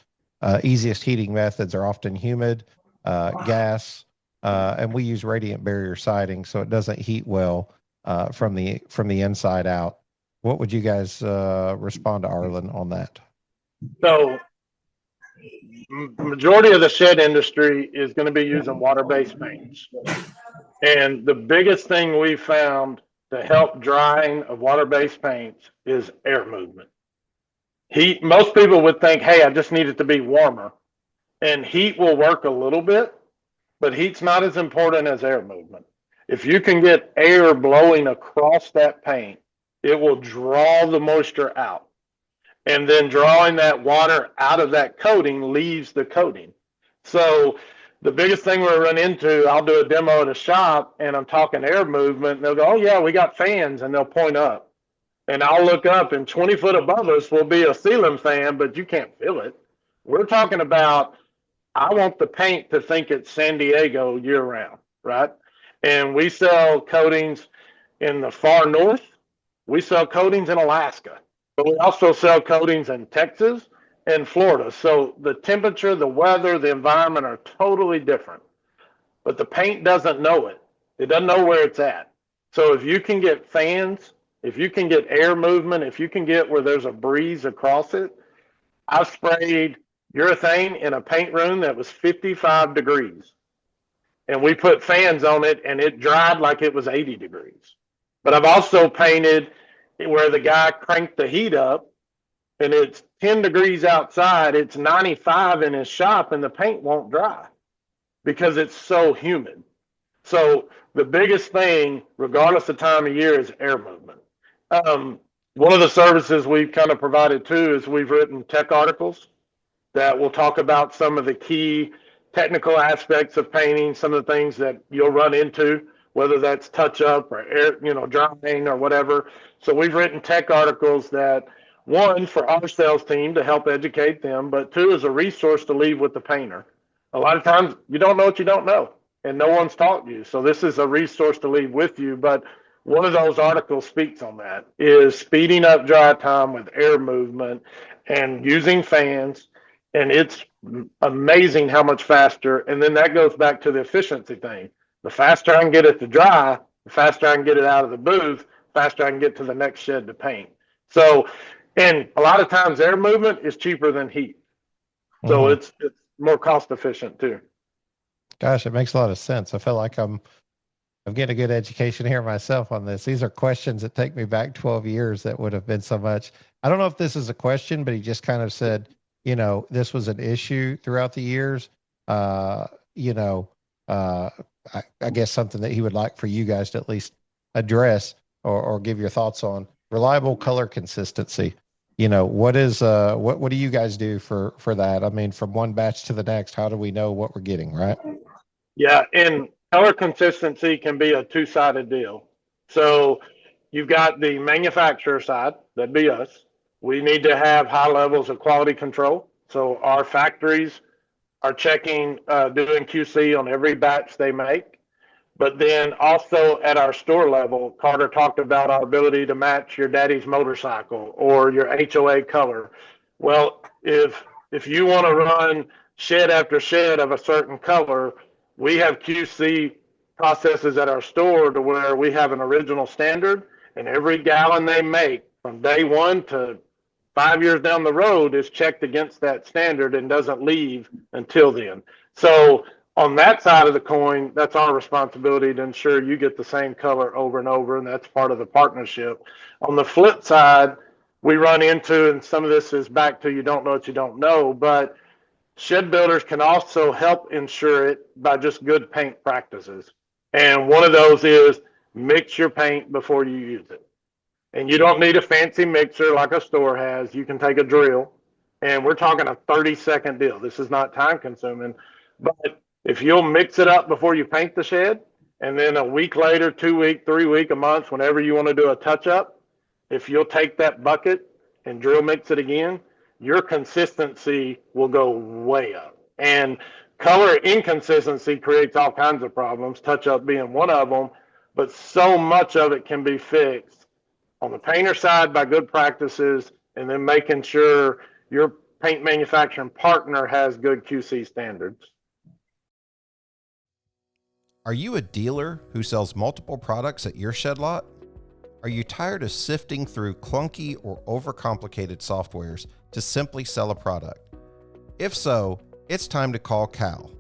Easiest heating methods are often humid, gas, and we use radiant barrier siding, so it doesn't heat well from the inside out. What would you guys respond to Arlen on that? So, majority of the shed industry is going to be using water-based paints, and the biggest thing we found to help drying of water-based paints is air movement. Heat, most people would think, hey, I just need it to be warmer. And heat will work a little bit, but heat's not as important as air movement. If you can get air blowing across that paint, it will draw the moisture out. And then drawing that water out of that coating leaves the coating. So the biggest thing we run into, I'll do a demo at a shop and I'm talking air movement. And they'll go, oh yeah, we got fans, and they'll point up. And I'll look up, and 20 foot above us will be a ceiling fan, but you can't feel it. We're talking about, I want the paint to think it's San Diego year round, right? And we sell coatings in the far north. We sell coatings in Alaska, but we also sell coatings in Texas and Florida. So the temperature, the weather, the environment are totally different. But the paint doesn't know it. It doesn't know where it's at. So if you can get fans, if you can get air movement, if you can get where there's a breeze across it. I sprayed urethane in a paint room that was 55 degrees. And we put fans on it and it dried like it was 80 degrees. But I've also painted where the guy cranked the heat up and it's 10 degrees outside, it's 95 in his shop, and the paint won't dry because it's so humid. So the biggest thing, regardless of time of year, is air movement. One of the services we've kind of provided too is we've written tech articles that will talk about some of the key technical aspects of painting, some of the things that you'll run into, whether that's touch up or air, drying or whatever. So we've written tech articles that, one, for our sales team to help educate them, but two, is a resource to leave with the painter. A lot of times you don't know what you don't know, and no one's taught you. So this is a resource to leave with you. But one of those articles speaks on that, is speeding up dry time with air movement and using fans. And it's amazing how much faster. And then that goes back to the efficiency thing. The faster I can get it to dry, the faster I can get it out of the booth, faster I can get to the next shed to paint. So, and a lot of times air movement is cheaper than heat. So it's more cost efficient too. Gosh, it makes a lot of sense. I feel like I'm getting a good education here myself on this. These are questions that take me back 12 years that would have been so much. I don't know if this is a question, but he just kind of said, this was an issue throughout the years. I guess something that he would like for you guys to at least address or give your thoughts on. Reliable color consistency. What do you guys do for that? I mean, from one batch to the next, how do we know what we're getting, right? Yeah, and color consistency can be a two-sided deal. So you've got the manufacturer side, that'd be us. We need to have high levels of quality control. So our factories are checking, doing QC on every batch they make. But then also at our store level, Carter talked about our ability to match your daddy's motorcycle or your HOA color. Well, if you want to run shed after shed of a certain color, we have QC processes at our store to where we have an original standard, and every gallon they make from day one to 5 years down the road is checked against that standard and doesn't leave until then. So on that side of the coin, that's our responsibility to ensure you get the same color over and over, and that's part of the partnership. On the flip side, we run into, and some of this is back to you don't know what you don't know, but shed builders can also help ensure it by just good paint practices. And one of those is mix your paint before you use it. And you don't need a fancy mixer like a store has. You can take a drill, and we're talking a 30-second deal. This is not time consuming, but if you'll mix it up before you paint the shed, and then a week later, 2 week, 3 week, a month, whenever you want to do a touch up, if you'll take that bucket and drill mix it again, your consistency will go way up. And color inconsistency creates all kinds of problems, touch up being one of them, but so much of it can be fixed on the painter side by good practices, and then making sure your paint manufacturing partner has good QC standards. Are you a dealer who sells multiple products at your shed lot? Are you tired of sifting through clunky or overcomplicated softwares to simply sell a product? If so, it's time to call Cal.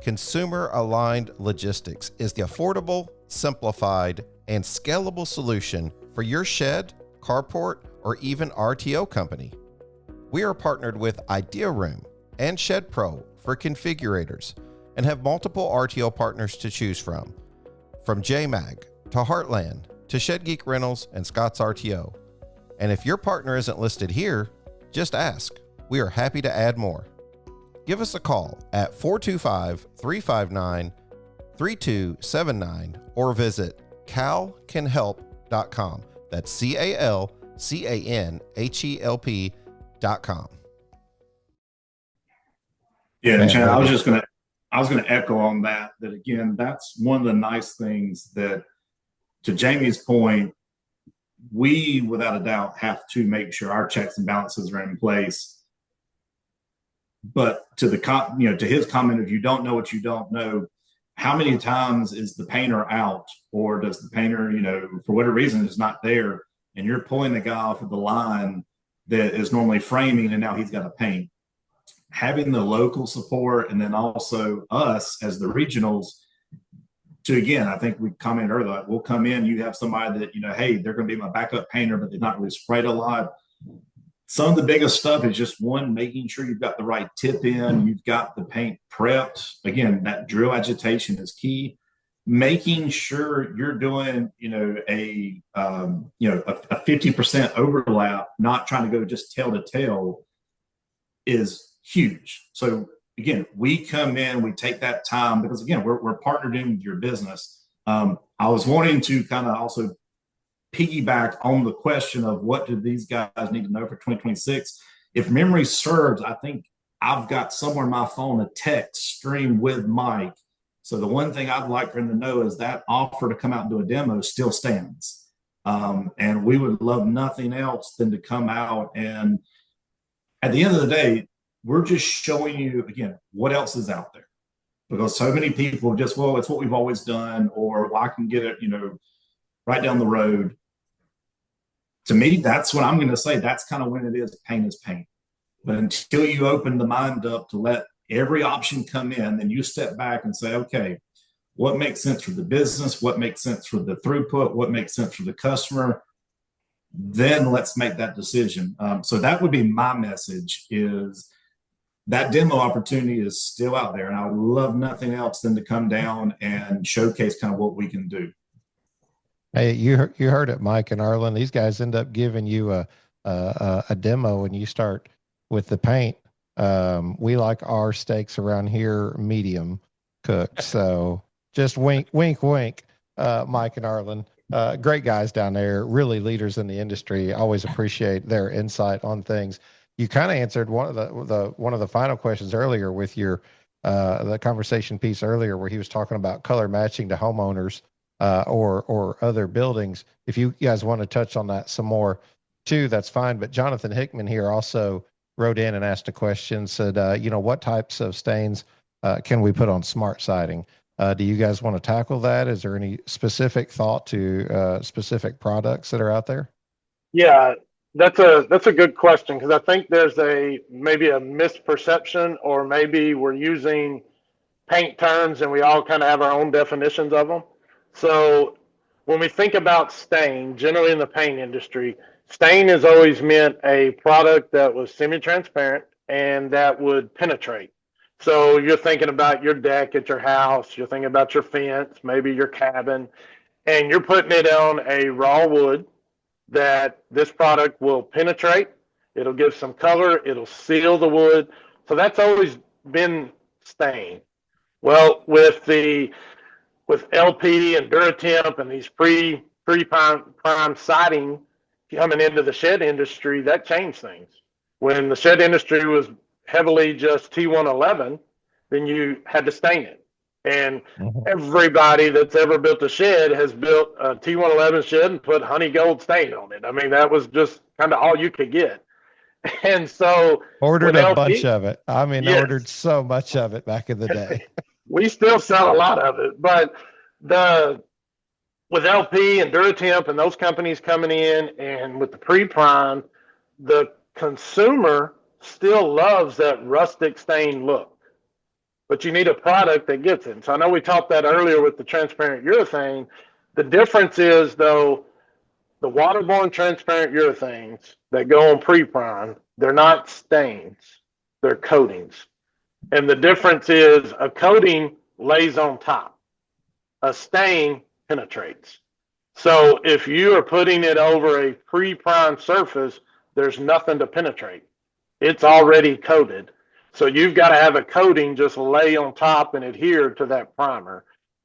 Consumer Aligned Logistics is the affordable, simplified, and scalable solution for your shed, carport, or even RTO company. We are partnered with Idea Room and Shed Pro for configurators and have multiple RTO partners to choose from JMag to Heartland to Shed Geek Rentals and Scott's RTO. And if your partner isn't listed here, just ask. We are happy to add more. Give us a call at 425-359-3279 or visit calcanhelp.com. That's CALCANHELP.com. Yeah, and Chad, I was gonna echo on that again, that's one of the nice things that, to Jamie's point, we without a doubt have to make sure our checks and balances are in place. But to to his comment, if you don't know what you don't know, how many times is the painter out, or does the painter, for whatever reason is not there, and you're pulling the guy off of the line that is normally framing and now he's got to paint? Having the local support, and then also us as the regionals to, again, I think we commented earlier, like, we'll come in, you have somebody that, hey, they're going to be my backup painter, but they're not really sprayed a lot. Some of the biggest stuff is just, one, making sure you've got the right tip in, you've got the paint prepped. Again, that drill agitation is key. making sure you're doing, a 50% overlap, not trying to go just tail to tail, is huge. So again, we come in, we take that time because again, we're partnered in with your business. I was wanting to kind of also piggyback on the question of what do these guys need to know for 2026. If memory serves, I think I've got somewhere in my phone a text stream with Mike. So the one thing I'd like for him to know is that offer to come out and do a demo still stands. And we would love nothing else than to come out, and at the end of the day, we're just showing you, again, what else is out there. Because so many people just, well, it's what we've always done, or well, I can get it, right down the road. To me, that's what I'm going to say. That's kind of when it is paint is paint. But until you open the mind up to let every option come in, then you step back and say, okay, what makes sense for the business? What makes sense for the throughput? What makes sense for the customer? Then let's make that decision. So that would be my message, is that demo opportunity is still out there. And I would love nothing else than to come down and showcase kind of what we can do. Hey, you heard it, Mike and Arlen. These guys end up giving you a demo when you start with the paint. We like our steaks around here medium cooked. So just wink, wink, wink, Mike and Arlen. Great guys down there, really leaders in the industry. Always appreciate their insight on things. You kind of answered one of the final questions earlier with your the conversation piece earlier, where he was talking about color matching to homeowners or other buildings. If you guys want to touch on that some more too, that's fine. But Jonathan Hickman here also wrote in and asked a question, said, what types of stains can we put on smart siding? Do you guys want to tackle that? Is there any specific thought to specific products that are out there? Yeah, that's a good question, because I think there's maybe a misperception, or maybe we're using paint terms and we all kind of have our own definitions of them. So when we think about stain, generally in the paint industry, stain has always meant a product that was semi-transparent and that would penetrate. So you're thinking about your deck at your house, you're thinking about your fence, maybe your cabin, and you're putting it on a raw wood that this product will penetrate. It'll give some color, it'll seal the wood. So that's always been stain. Well, with LP and Duratemp and these pre-prime siding coming into the shed industry, that changed things. When the shed industry was heavily just T111, then you had to stain it. And everybody that's ever built a shed has built a T111 shed and put honey gold stain on it. I mean, that was just kind of all you could get. And so ordered a bunch of it. I mean, yes, ordered so much of it back in the day. We still sell a lot of it, but with LP and Duratemp and those companies coming in, and with the pre-prime, the consumer still loves that rustic stain look. But you need a product that gets it. So I know we talked that earlier with the transparent urethane. The difference is, though, the waterborne transparent urethanes that go on pre-prime, they're not stains, they're coatings. And the difference is a coating lays on top. A stain penetrates. So if you are putting it over a pre-prime surface, there's nothing to penetrate. It's already coated. So you've got to have a coating just lay on top and adhere to that primer.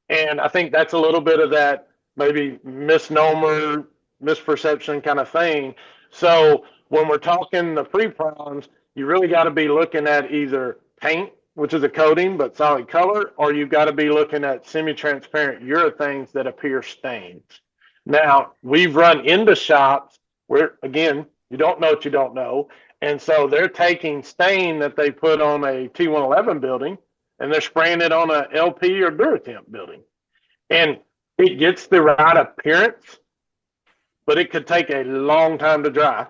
And I think that's a little bit of that maybe misnomer, misperception kind of thing. So when we're talking the pre-primes, you really got to be looking at either paint, which is a coating but solid color, or you've got to be looking at semi-transparent urethanes that appear stains. Now, we've run into shops where, again, you don't know what you don't know. And so they're taking stain that they put on a T111 building and they're spraying it on a LP or Duratemp building. And it gets the right appearance, but it could take a long time to dry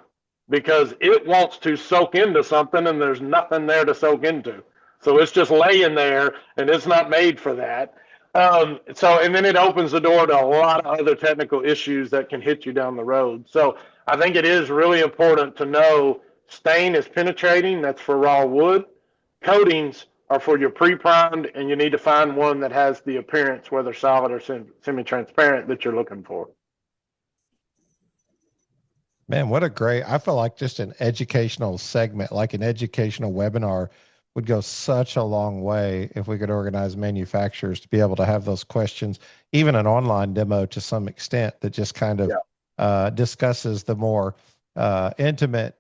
because it wants to soak into something and there's nothing there to soak into. So it's just laying there and it's not made for that. And then it opens the door to a lot of other technical issues that can hit you down the road. So I think it is really important to know stain is penetrating. That's for raw wood. Coatings are for your pre-primed, and you need to find one that has the appearance, whether solid or semi-transparent, that you're looking for. Man, what a great, I feel like just an educational segment, like an educational webinar would go such a long way if we could organize manufacturers to be able to have those questions, even an online demo to some extent that just kind of discusses the more intimate,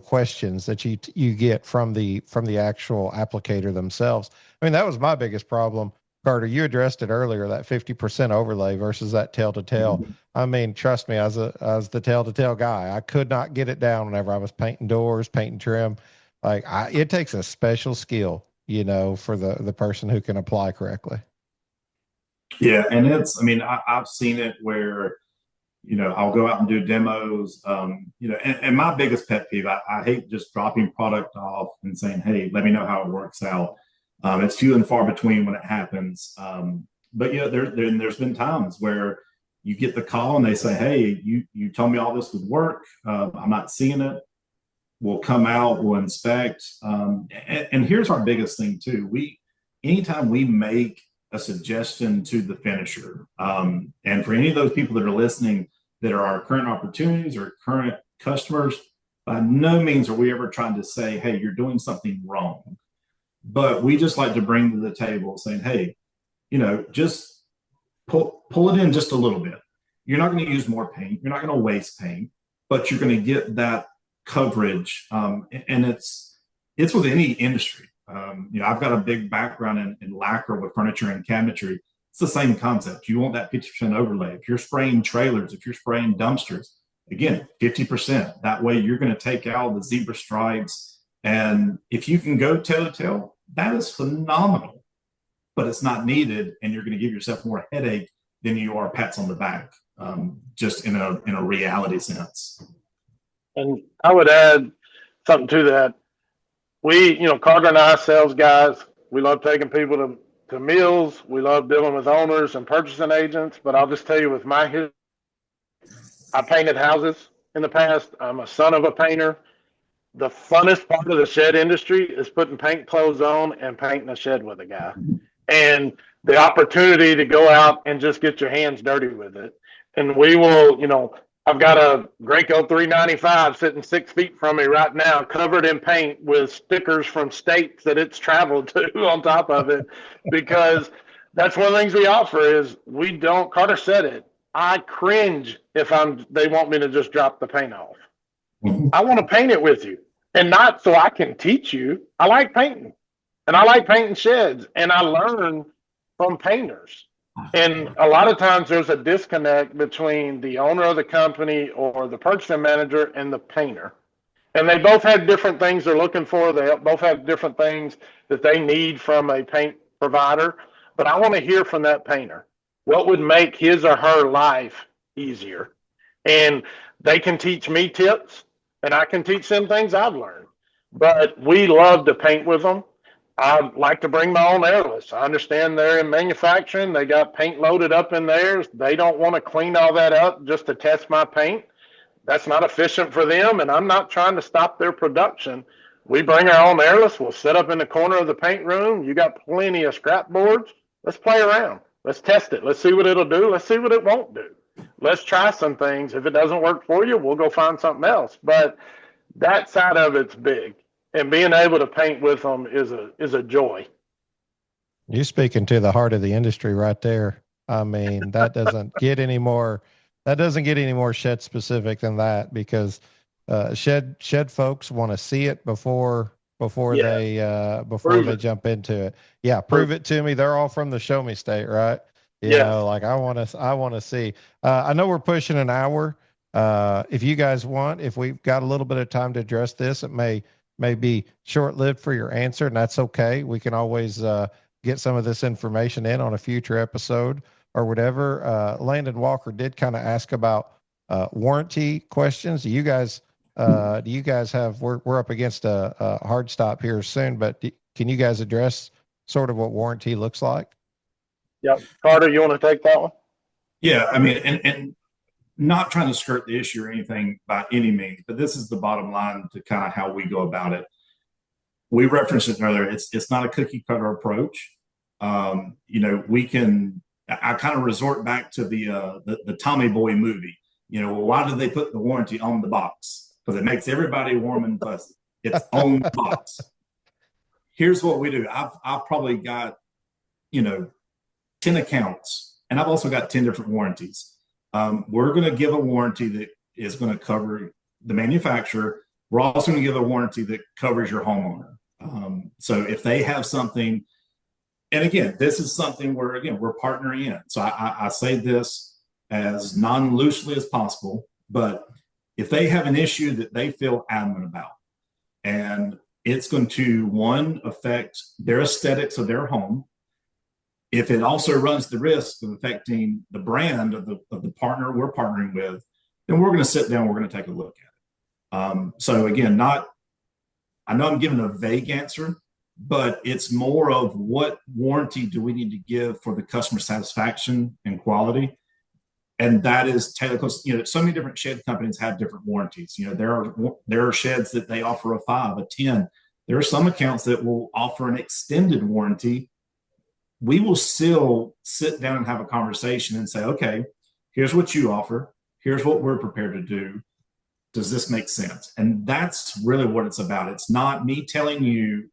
questions that you get from the actual applicator themselves. I mean, that was my biggest problem. Carter, you addressed it earlier, that 50% overlay versus that tail to tail. I mean, trust me, as the tail to tail guy, I could not get it down whenever I was painting doors, painting trim. Like it takes a special skill, for the person who can apply correctly. Yeah. And I've seen it where, I'll go out and do demos, and my biggest pet peeve, I hate just dropping product off and saying, hey, let me know how it works out. It's few and far between when it happens. But there's been times where you get the call and they say, hey, you told me all this would work. I'm not seeing it. We'll come out, we'll inspect. And here's our biggest thing too. Anytime we make a suggestion to the finisher, and for any of those people that are listening that are our current opportunities or current customers, by no means are we ever trying to say, hey, you're doing something wrong. But we just like to bring to the table saying, hey, just pull it in just a little bit. You're not going to use more paint. You're not going to waste paint, but you're going to get that coverage. And it's with any industry. I've got a big background in lacquer with furniture and cabinetry. It's the same concept. You want that 50% overlay. If you're spraying trailers, if you're spraying dumpsters, again, 50%. That way you're going to take out the zebra stripes. And if you can go tail to tail, that is phenomenal, but it's not needed. And you're going to give yourself more headache than you are pats on the back, just in a reality sense. And I would add something to that. We, Carter and I, sales guys, we love taking people to meals. We love dealing with owners and purchasing agents. But I'll just tell you, with my history, I painted houses in the past. I'm a son of a painter. The funnest part of the shed industry is putting paint clothes on and painting a shed with a guy. And the opportunity to go out and just get your hands dirty with it. And we will, I've got a Graco 395 sitting 6 feet from me right now, covered in paint with stickers from states that it's traveled to on top of it, because that's one of the things we offer is Carter said it, I cringe if they want me to just drop the paint off. I want to paint it with you, and not so I can teach you. I like painting, and I like painting sheds, and I learn from painters. And a lot of times there's a disconnect between the owner of the company or the purchasing manager and the painter. And they both have different things they're looking for. They both have different things that they need from a paint provider. But I want to hear from that painter. What would make his or her life easier? And they can teach me tips, and I can teach them things I've learned. But we love to paint with them. I like to bring my own airless. I understand they're in manufacturing. They got paint loaded up in theirs. They don't want to clean all that up just to test my paint. That's not efficient for them, and I'm not trying to stop their production. We bring our own airless. We'll sit up in the corner of the paint room. You got plenty of scrap boards. Let's play around. Let's test it. Let's see what it'll do. Let's see what it won't do. Let's try some things. If it doesn't work for you, we'll go find something else. But that side of it's big. And being able to paint with them is a joy. You're speaking to the heart of the industry right there. I mean, that doesn't get any more shed specific than that, because shed folks want to see it before they jump into it. Yeah, prove it to me. They're all from the show me state, right? Like I want to see. I know we're pushing an hour. If you guys want, if we've got a little bit of time to address this, it may be short-lived for your answer, and that's okay. We can always get some of this information in on a future episode or whatever. Landon Walker did kind of ask about warranty questions. Do you guys have? We're up against a hard stop here soon, but can you guys address sort of what warranty looks like? Yep, Carter, you want to take that one? Yeah, I mean, and not trying to skirt the issue or anything by any means, but this is the bottom line to kind of how we go about it. we referenced it earlier. It's not a cookie cutter approach. We can. I kind of resort back to the Tommy Boy movie. Well, why did they put the warranty on the box? Because it makes everybody warm and fuzzy. It's on the box. Here's what we do. I've probably got 10 accounts, and I've also got 10 different warranties. We're going to give a warranty that is going to cover the manufacturer. We're also going to give a warranty that covers your homeowner. So if they have something, and again, this is something where, we're partnering in. So I say this as non-loosely as possible, but if they have an issue that they feel adamant about, and it's going to, one, affect their aesthetics of their home, if it also runs the risk of affecting the brand of the partner we're partnering with, then we're going to sit down, we're going to take a look at it. So again, I know I'm giving a vague answer, but it's more of what warranty do we need to give for the customer satisfaction and quality. And that is tailored, because so many different shed companies have different warranties. There are sheds that they offer a 5, a 10. There are some accounts that will offer an extended warranty. We will still sit down and have a conversation and say, okay, here's what you offer. Here's what we're prepared to do. Does this make sense? And that's really what it's about. It's not me telling you,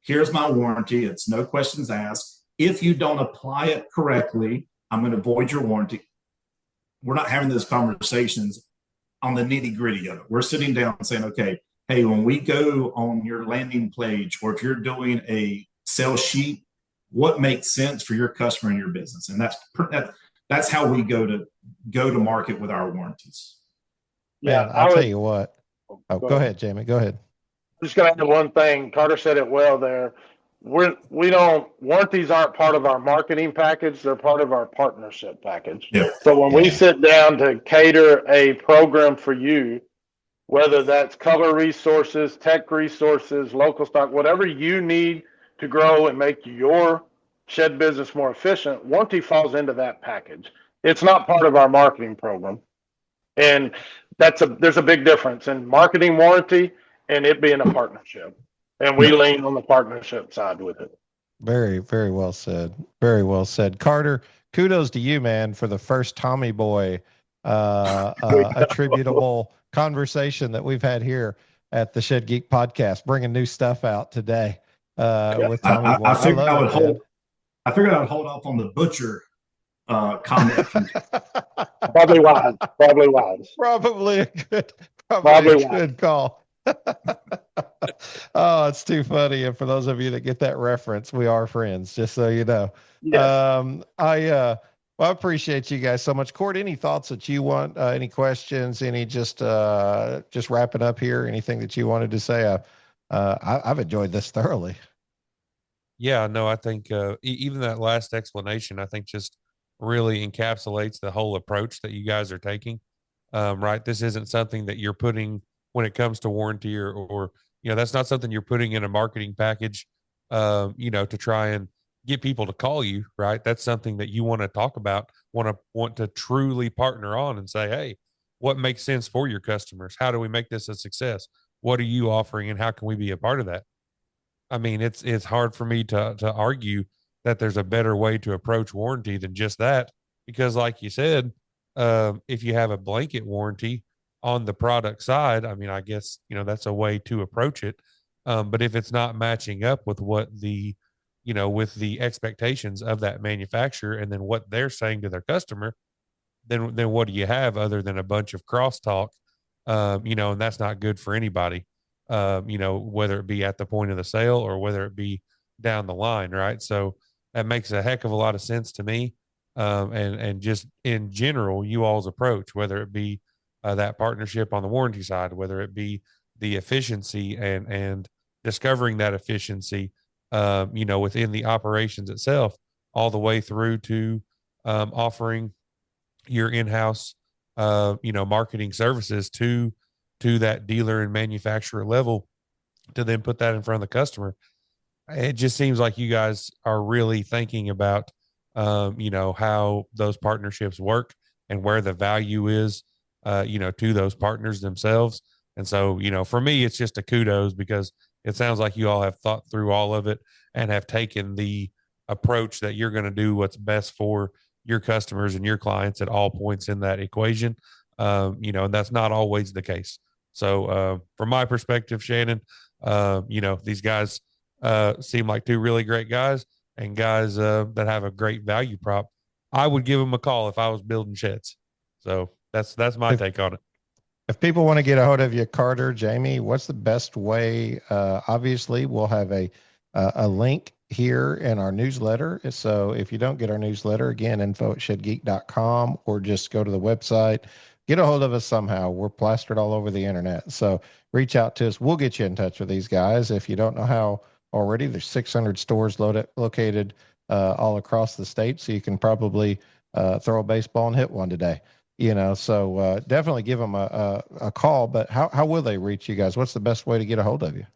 here's my warranty. It's no questions asked. If you don't apply it correctly, I'm going to void your warranty. We're not having those conversations on the nitty gritty of it. We're sitting down and saying, okay, hey, when we go on your landing page, or if you're doing a sales sheet, what makes sense for your customer and your business? And that's how we go to market with our warranties. Yeah, I'll tell you what. Oh, go ahead, Jamie. Go ahead. I'm just going to add one thing. Carter said it well there. Warranties aren't part of our marketing package. They're part of our partnership package. Yeah. So when we sit down to cater a program for you, whether that's color resources, tech resources, local stock, whatever you need to grow and make your shed business more efficient, warranty falls into that package. It's not part of our marketing program. And there's a big difference in marketing warranty and it being a partnership. And we lean on the partnership side with it. Very, very well said. Very well said. Carter, kudos to you, man, for the first Tommy Boy attributable conversation that we've had here at the Shed Geek Podcast, bringing new stuff out today with Tommy Boy. I figured I would hold off on the butcher comment. Probably wise. Probably a good call. Oh, it's too funny. And for those of you that get that reference, we are friends, just so you know. Yeah. I appreciate you guys so much. Cord, any thoughts that you want, any questions, any just wrapping up here, anything that you wanted to say? I've enjoyed this thoroughly. Yeah, no, I think even that last explanation, I think just really encapsulates the whole approach that you guys are taking. Right. This isn't something that you're putting when it comes to warranty or that's not something you're putting in a marketing package, to try and get people to call you. Right. That's something that you want to talk about, want to truly partner on and say, hey, what makes sense for your customers? How do we make this a success? What are you offering and how can we be a part of that? I mean, it's hard for me to argue that there's a better way to approach warranty than just that, because like you said, if you have a blanket warranty on the product side, I mean, I guess, that's a way to approach it. But if it's not matching up with what with the expectations of that manufacturer and then what they're saying to their customer, then what do you have other than a bunch of crosstalk? And that's not good for anybody, whether it be at the point of the sale or whether it be down the line. Right. So that makes a heck of a lot of sense to me. And just in general, you all's approach, whether it be that partnership on the warranty side, whether it be the efficiency and discovering that efficiency, within the operations itself, all the way through to offering your in-house, marketing services to that dealer and manufacturer level to then put that in front of the customer. It just seems like you guys are really thinking about, how those partnerships work and where the value is, to those partners themselves. And so, for me, it's just a kudos because it sounds like you all have thought through all of it and have taken the approach that you're going to do what's best for your customers and your clients at all points in that equation. And that's not always the case. So from my perspective, Shannon, these guys seem like two really great guys and guys that have a great value prop. I would give them a call if I was building sheds. So that's my take on it. If people want to get a hold of you, Carter, Jamie, what's the best way? Obviously, we'll have a link here in our newsletter. So if you don't get our newsletter, again, info@shedgeek.com, or just go to the website, get a hold of us somehow. We're plastered all over the internet. So reach out to us. We'll get you in touch with these guys. If you don't know how already, there's 600 stores located all across the state. So you can probably throw a baseball and hit one today. So definitely give them a call. But how will they reach you guys? What's the best way to get a hold of you?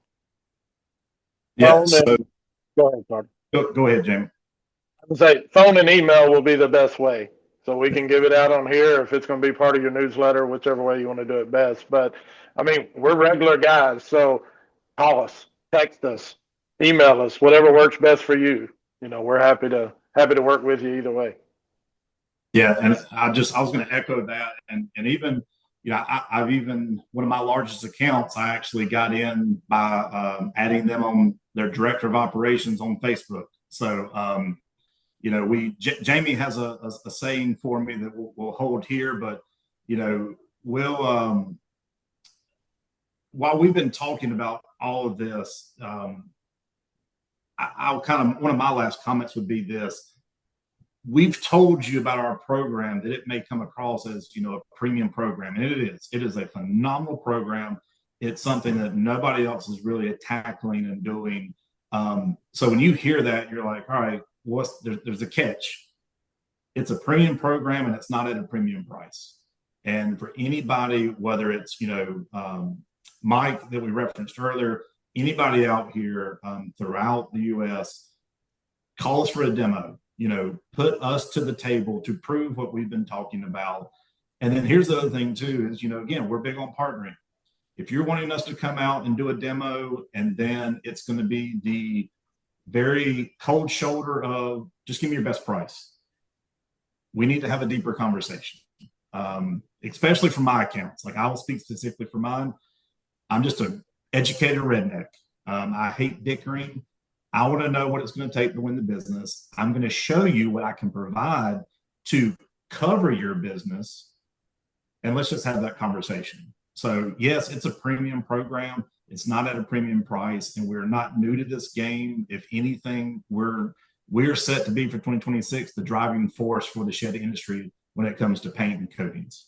Yeah. Go ahead, Carter. Go ahead, Jamie. I would say phone and email will be the best way. So we can give it out on here if it's going to be part of your newsletter, whichever way you want to do it best. But I mean, we're regular guys. So call us, text us, email us, whatever works best for you. We're happy to work with you either way. Yeah, and I was going to echo that, and even I've even one of my largest accounts I actually got in by adding them on their director of operations on Facebook. So Jamie has a saying for me that we'll hold here, but we'll while we've been talking about all of this, I'll kind of one of my last comments would be this. We've told you about our program that it may come across as, a premium program. And it is. It is a phenomenal program. It's something that nobody else is really tackling and doing. So when you hear that, you're like, all right, there's a catch. It's a premium program and it's not at a premium price. And for anybody, whether it's, Mike that we referenced earlier, anybody out here throughout the U.S., call us for a demo. Put us to the table to prove what we've been talking about. And then here's the other thing too, is, again, we're big on partnering. If you're wanting us to come out and do a demo, and then it's going to be the very cold shoulder of just give me your best price, we need to have a deeper conversation. Especially for my accounts. Like I will speak specifically for mine. I'm just an educated redneck. I hate dickering. I want to know what it's going to take to win the business. I'm going to show you what I can provide to cover your business. And let's just have that conversation. So yes, it's a premium program. It's not at a premium price, and we're not new to this game. If anything, we're set to be for 2026, the driving force for the shed industry when it comes to paint and coatings.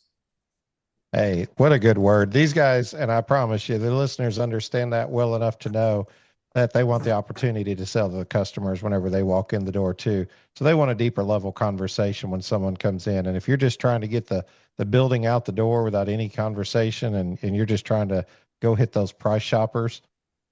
Hey, what a good word. These guys, and I promise you, the listeners understand that well enough to know that they want the opportunity to sell to the customers whenever they walk in the door too. So they want a deeper level conversation when someone comes in. And if you're just trying to get the building out the door without any conversation, and you're just trying to go hit those price shoppers,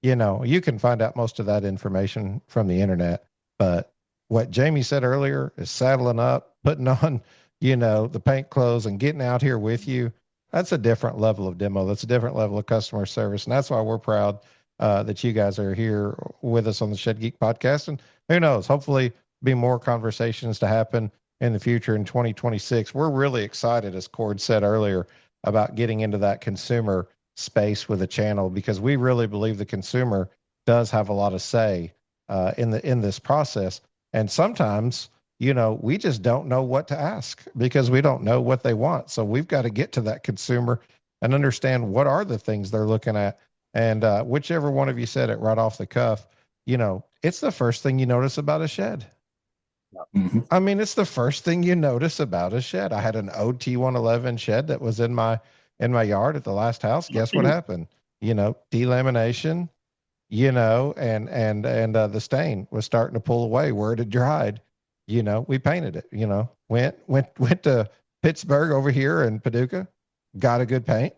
you can find out most of that information from the internet. But what Jamie said earlier is saddling up, putting on, the paint clothes and getting out here with you. That's a different level of demo. That's a different level of customer service. And that's why we're proud that you guys are here with us on the Shed Geek podcast. And who knows, hopefully be more conversations to happen in the future in 2026. We're really excited, as Cord said earlier, about getting into that consumer space with a channel, because we really believe the consumer does have a lot of say in this process. And sometimes, we just don't know what to ask because we don't know what they want. So we've got to get to that consumer and understand what are the things they're looking at. And whichever one of you said it right off the cuff, it's the first thing you notice about a shed. Mm-hmm. I mean, it's the first thing you notice about a shed. I had an OT111 shed that was in my yard at the last house. Guess what happened? Delamination, and the stain was starting to pull away where it had dried. We painted it, went to Pittsburgh over here in Paducah, got a good paint,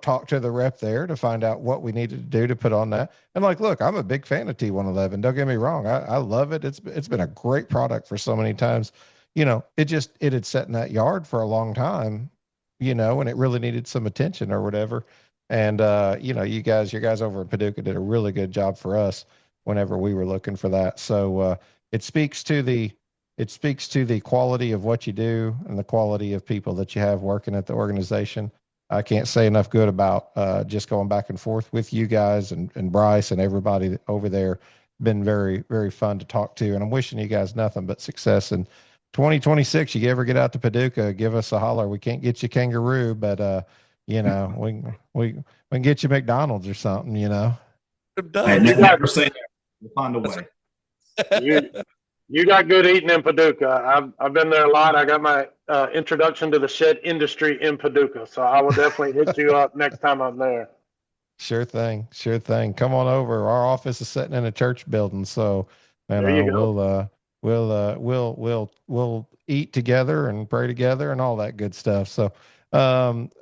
talked to the rep there to find out what we needed to do to put on that. And look, I'm a big fan of T111. Don't get me wrong. I love it. It's been a great product for so many times. It had sat in that yard for a long time, and it really needed some attention or whatever. And you guys over at Paducah did a really good job for us whenever we were looking for that. So it speaks to the quality of what you do and the quality of people that you have working at the organization. I can't say enough good about just going back and forth with you guys and Bryce and everybody over there. Been very, very fun to talk to. And I'm wishing you guys nothing but success in 2026. You ever get out to Paducah, give us a holler. We can't get you kangaroo, but we can get you McDonald's or something, Hey, never say that. We'll find a way. You got good eating in Paducah. I've been there a lot. I got my introduction to the shed industry in Paducah, so I will definitely hit you up next time I'm there. Sure thing. Come on over. Our office is sitting in a church building, so we'll eat together and pray together and all that good stuff. So,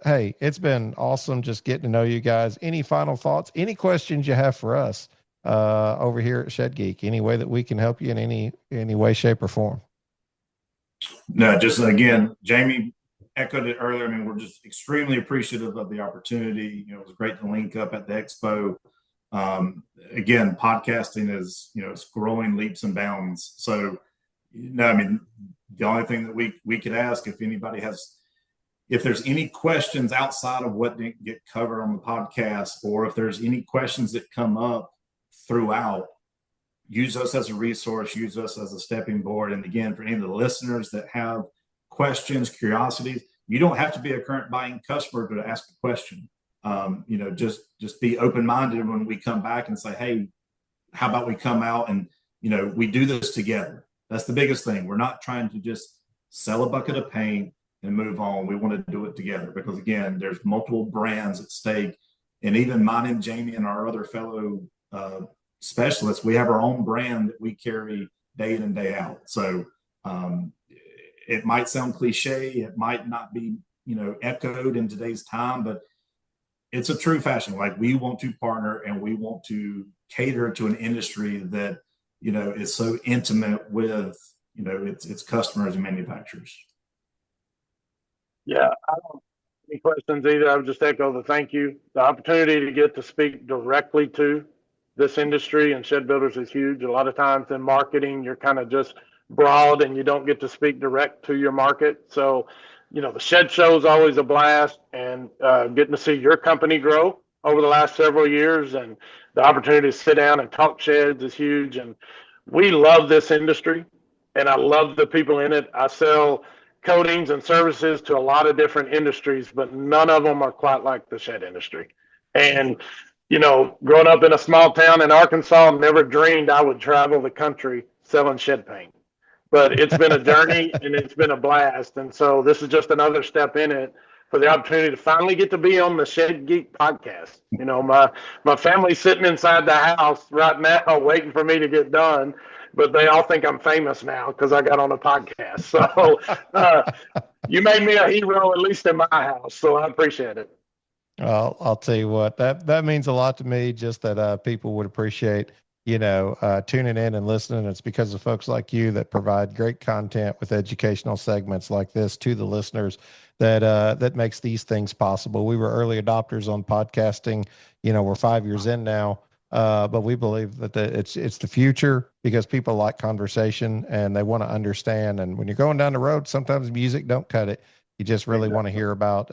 hey, it's been awesome just getting to know you guys. Any final thoughts? Any questions you have for us over here at Shed Geek? Any way that we can help you in any way, shape, or form? No, just again, Jamie echoed it earlier. I mean, we're just extremely appreciative of the opportunity. It was great to link up at the expo. Again, podcasting is, it's growing leaps and bounds. So, I mean, the only thing that we could ask, if there's any questions outside of what didn't get covered on the podcast, or if there's any questions that come up throughout, use us as a resource, use us as a stepping board. And again, for any of the listeners that have questions, curiosities, you don't have to be a current buying customer to ask a question. Just be open-minded when we come back and say, hey, how about we come out and, we do this together. That's the biggest thing. We're not trying to just sell a bucket of paint and move on. We want to do it together because, again, there's multiple brands at stake. And even mine and Jamie and our other fellow specialists, we have our own brand that we carry day in and day out. So it might sound cliche, it might not be echoed in today's time, but it's a true fashion. Like, we want to partner and we want to cater to an industry that is so intimate with its customers and manufacturers. Yeah, I don't have any questions either. I would just echo the thank you. The opportunity to get to speak directly to this industry and shed builders is huge. A lot of times in marketing, you're kind of just broad and you don't get to speak direct to your market. So, the shed show is always a blast, and getting to see your company grow over the last several years and the opportunity to sit down and talk sheds is huge. And we love this industry, and I love the people in it. I sell coatings and services to a lot of different industries, but none of them are quite like the shed industry. And growing up in a small town in Arkansas, never dreamed I would travel the country selling shed paint. But it's been a journey and it's been a blast. And so this is just another step in it for the opportunity to finally get to be on the Shed Geek podcast. My family's sitting inside the house right now waiting for me to get done, but they all think I'm famous now because I got on a podcast. So you made me a hero, at least in my house. So I appreciate it. Well, I'll tell you what, that means a lot to me, just that people would appreciate, tuning in and listening. It's because of folks like you that provide great content with educational segments like this to the listeners that makes these things possible. We were early adopters on podcasting. We're 5 years in now, but we believe that it's the future because people like conversation and they want to understand. And when you're going down the road, sometimes music don't cut it. You just really want to hear about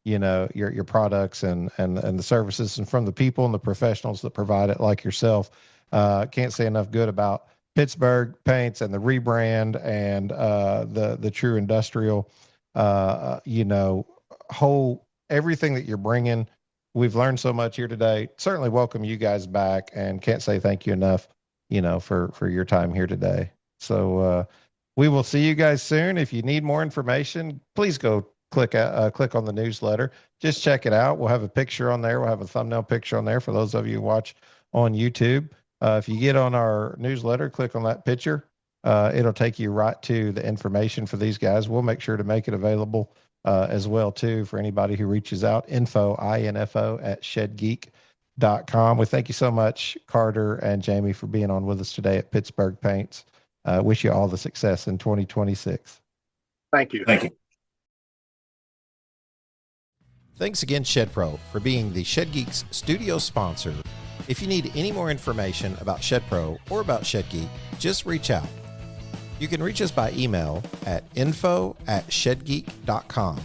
your products and the services, and from the people and the professionals that provide it, like yourself. Can't say enough good about Pittsburgh Paints and the rebrand and the True Industrial. Everything that you're bringing. We've learned so much here today. Certainly welcome you guys back, and can't say thank you enough, for your time here today. So we will see you guys soon. If you need more information, please go click on the newsletter. Just check it out. We'll have a picture on there. We'll have a thumbnail picture on there for those of you who watch on YouTube. If you get on our newsletter, click on that picture. It'll take you right to the information for these guys. We'll make sure to make it available as well, too, for anybody who reaches out. info at shedgeek.com. We thank you so much, Carter and Jamie, for being on with us today at Pittsburgh Paints. Wish you all the success in 2026. Thank you. Thank you. Thanks again, Shed Pro, for being the Shed Geeks studio sponsor. If you need any more information about Shed Pro or about Shed Geek, just reach out. You can reach us by email at info@shedgeek.com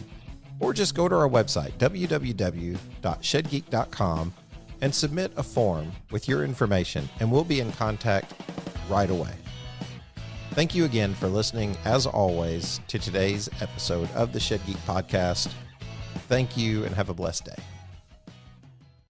or just go to our website, www.shedgeek.com, and submit a form with your information, and we'll be in contact right away. Thank you again for listening, as always, to today's episode of the Shed Geek Podcast. Thank you and have a blessed day.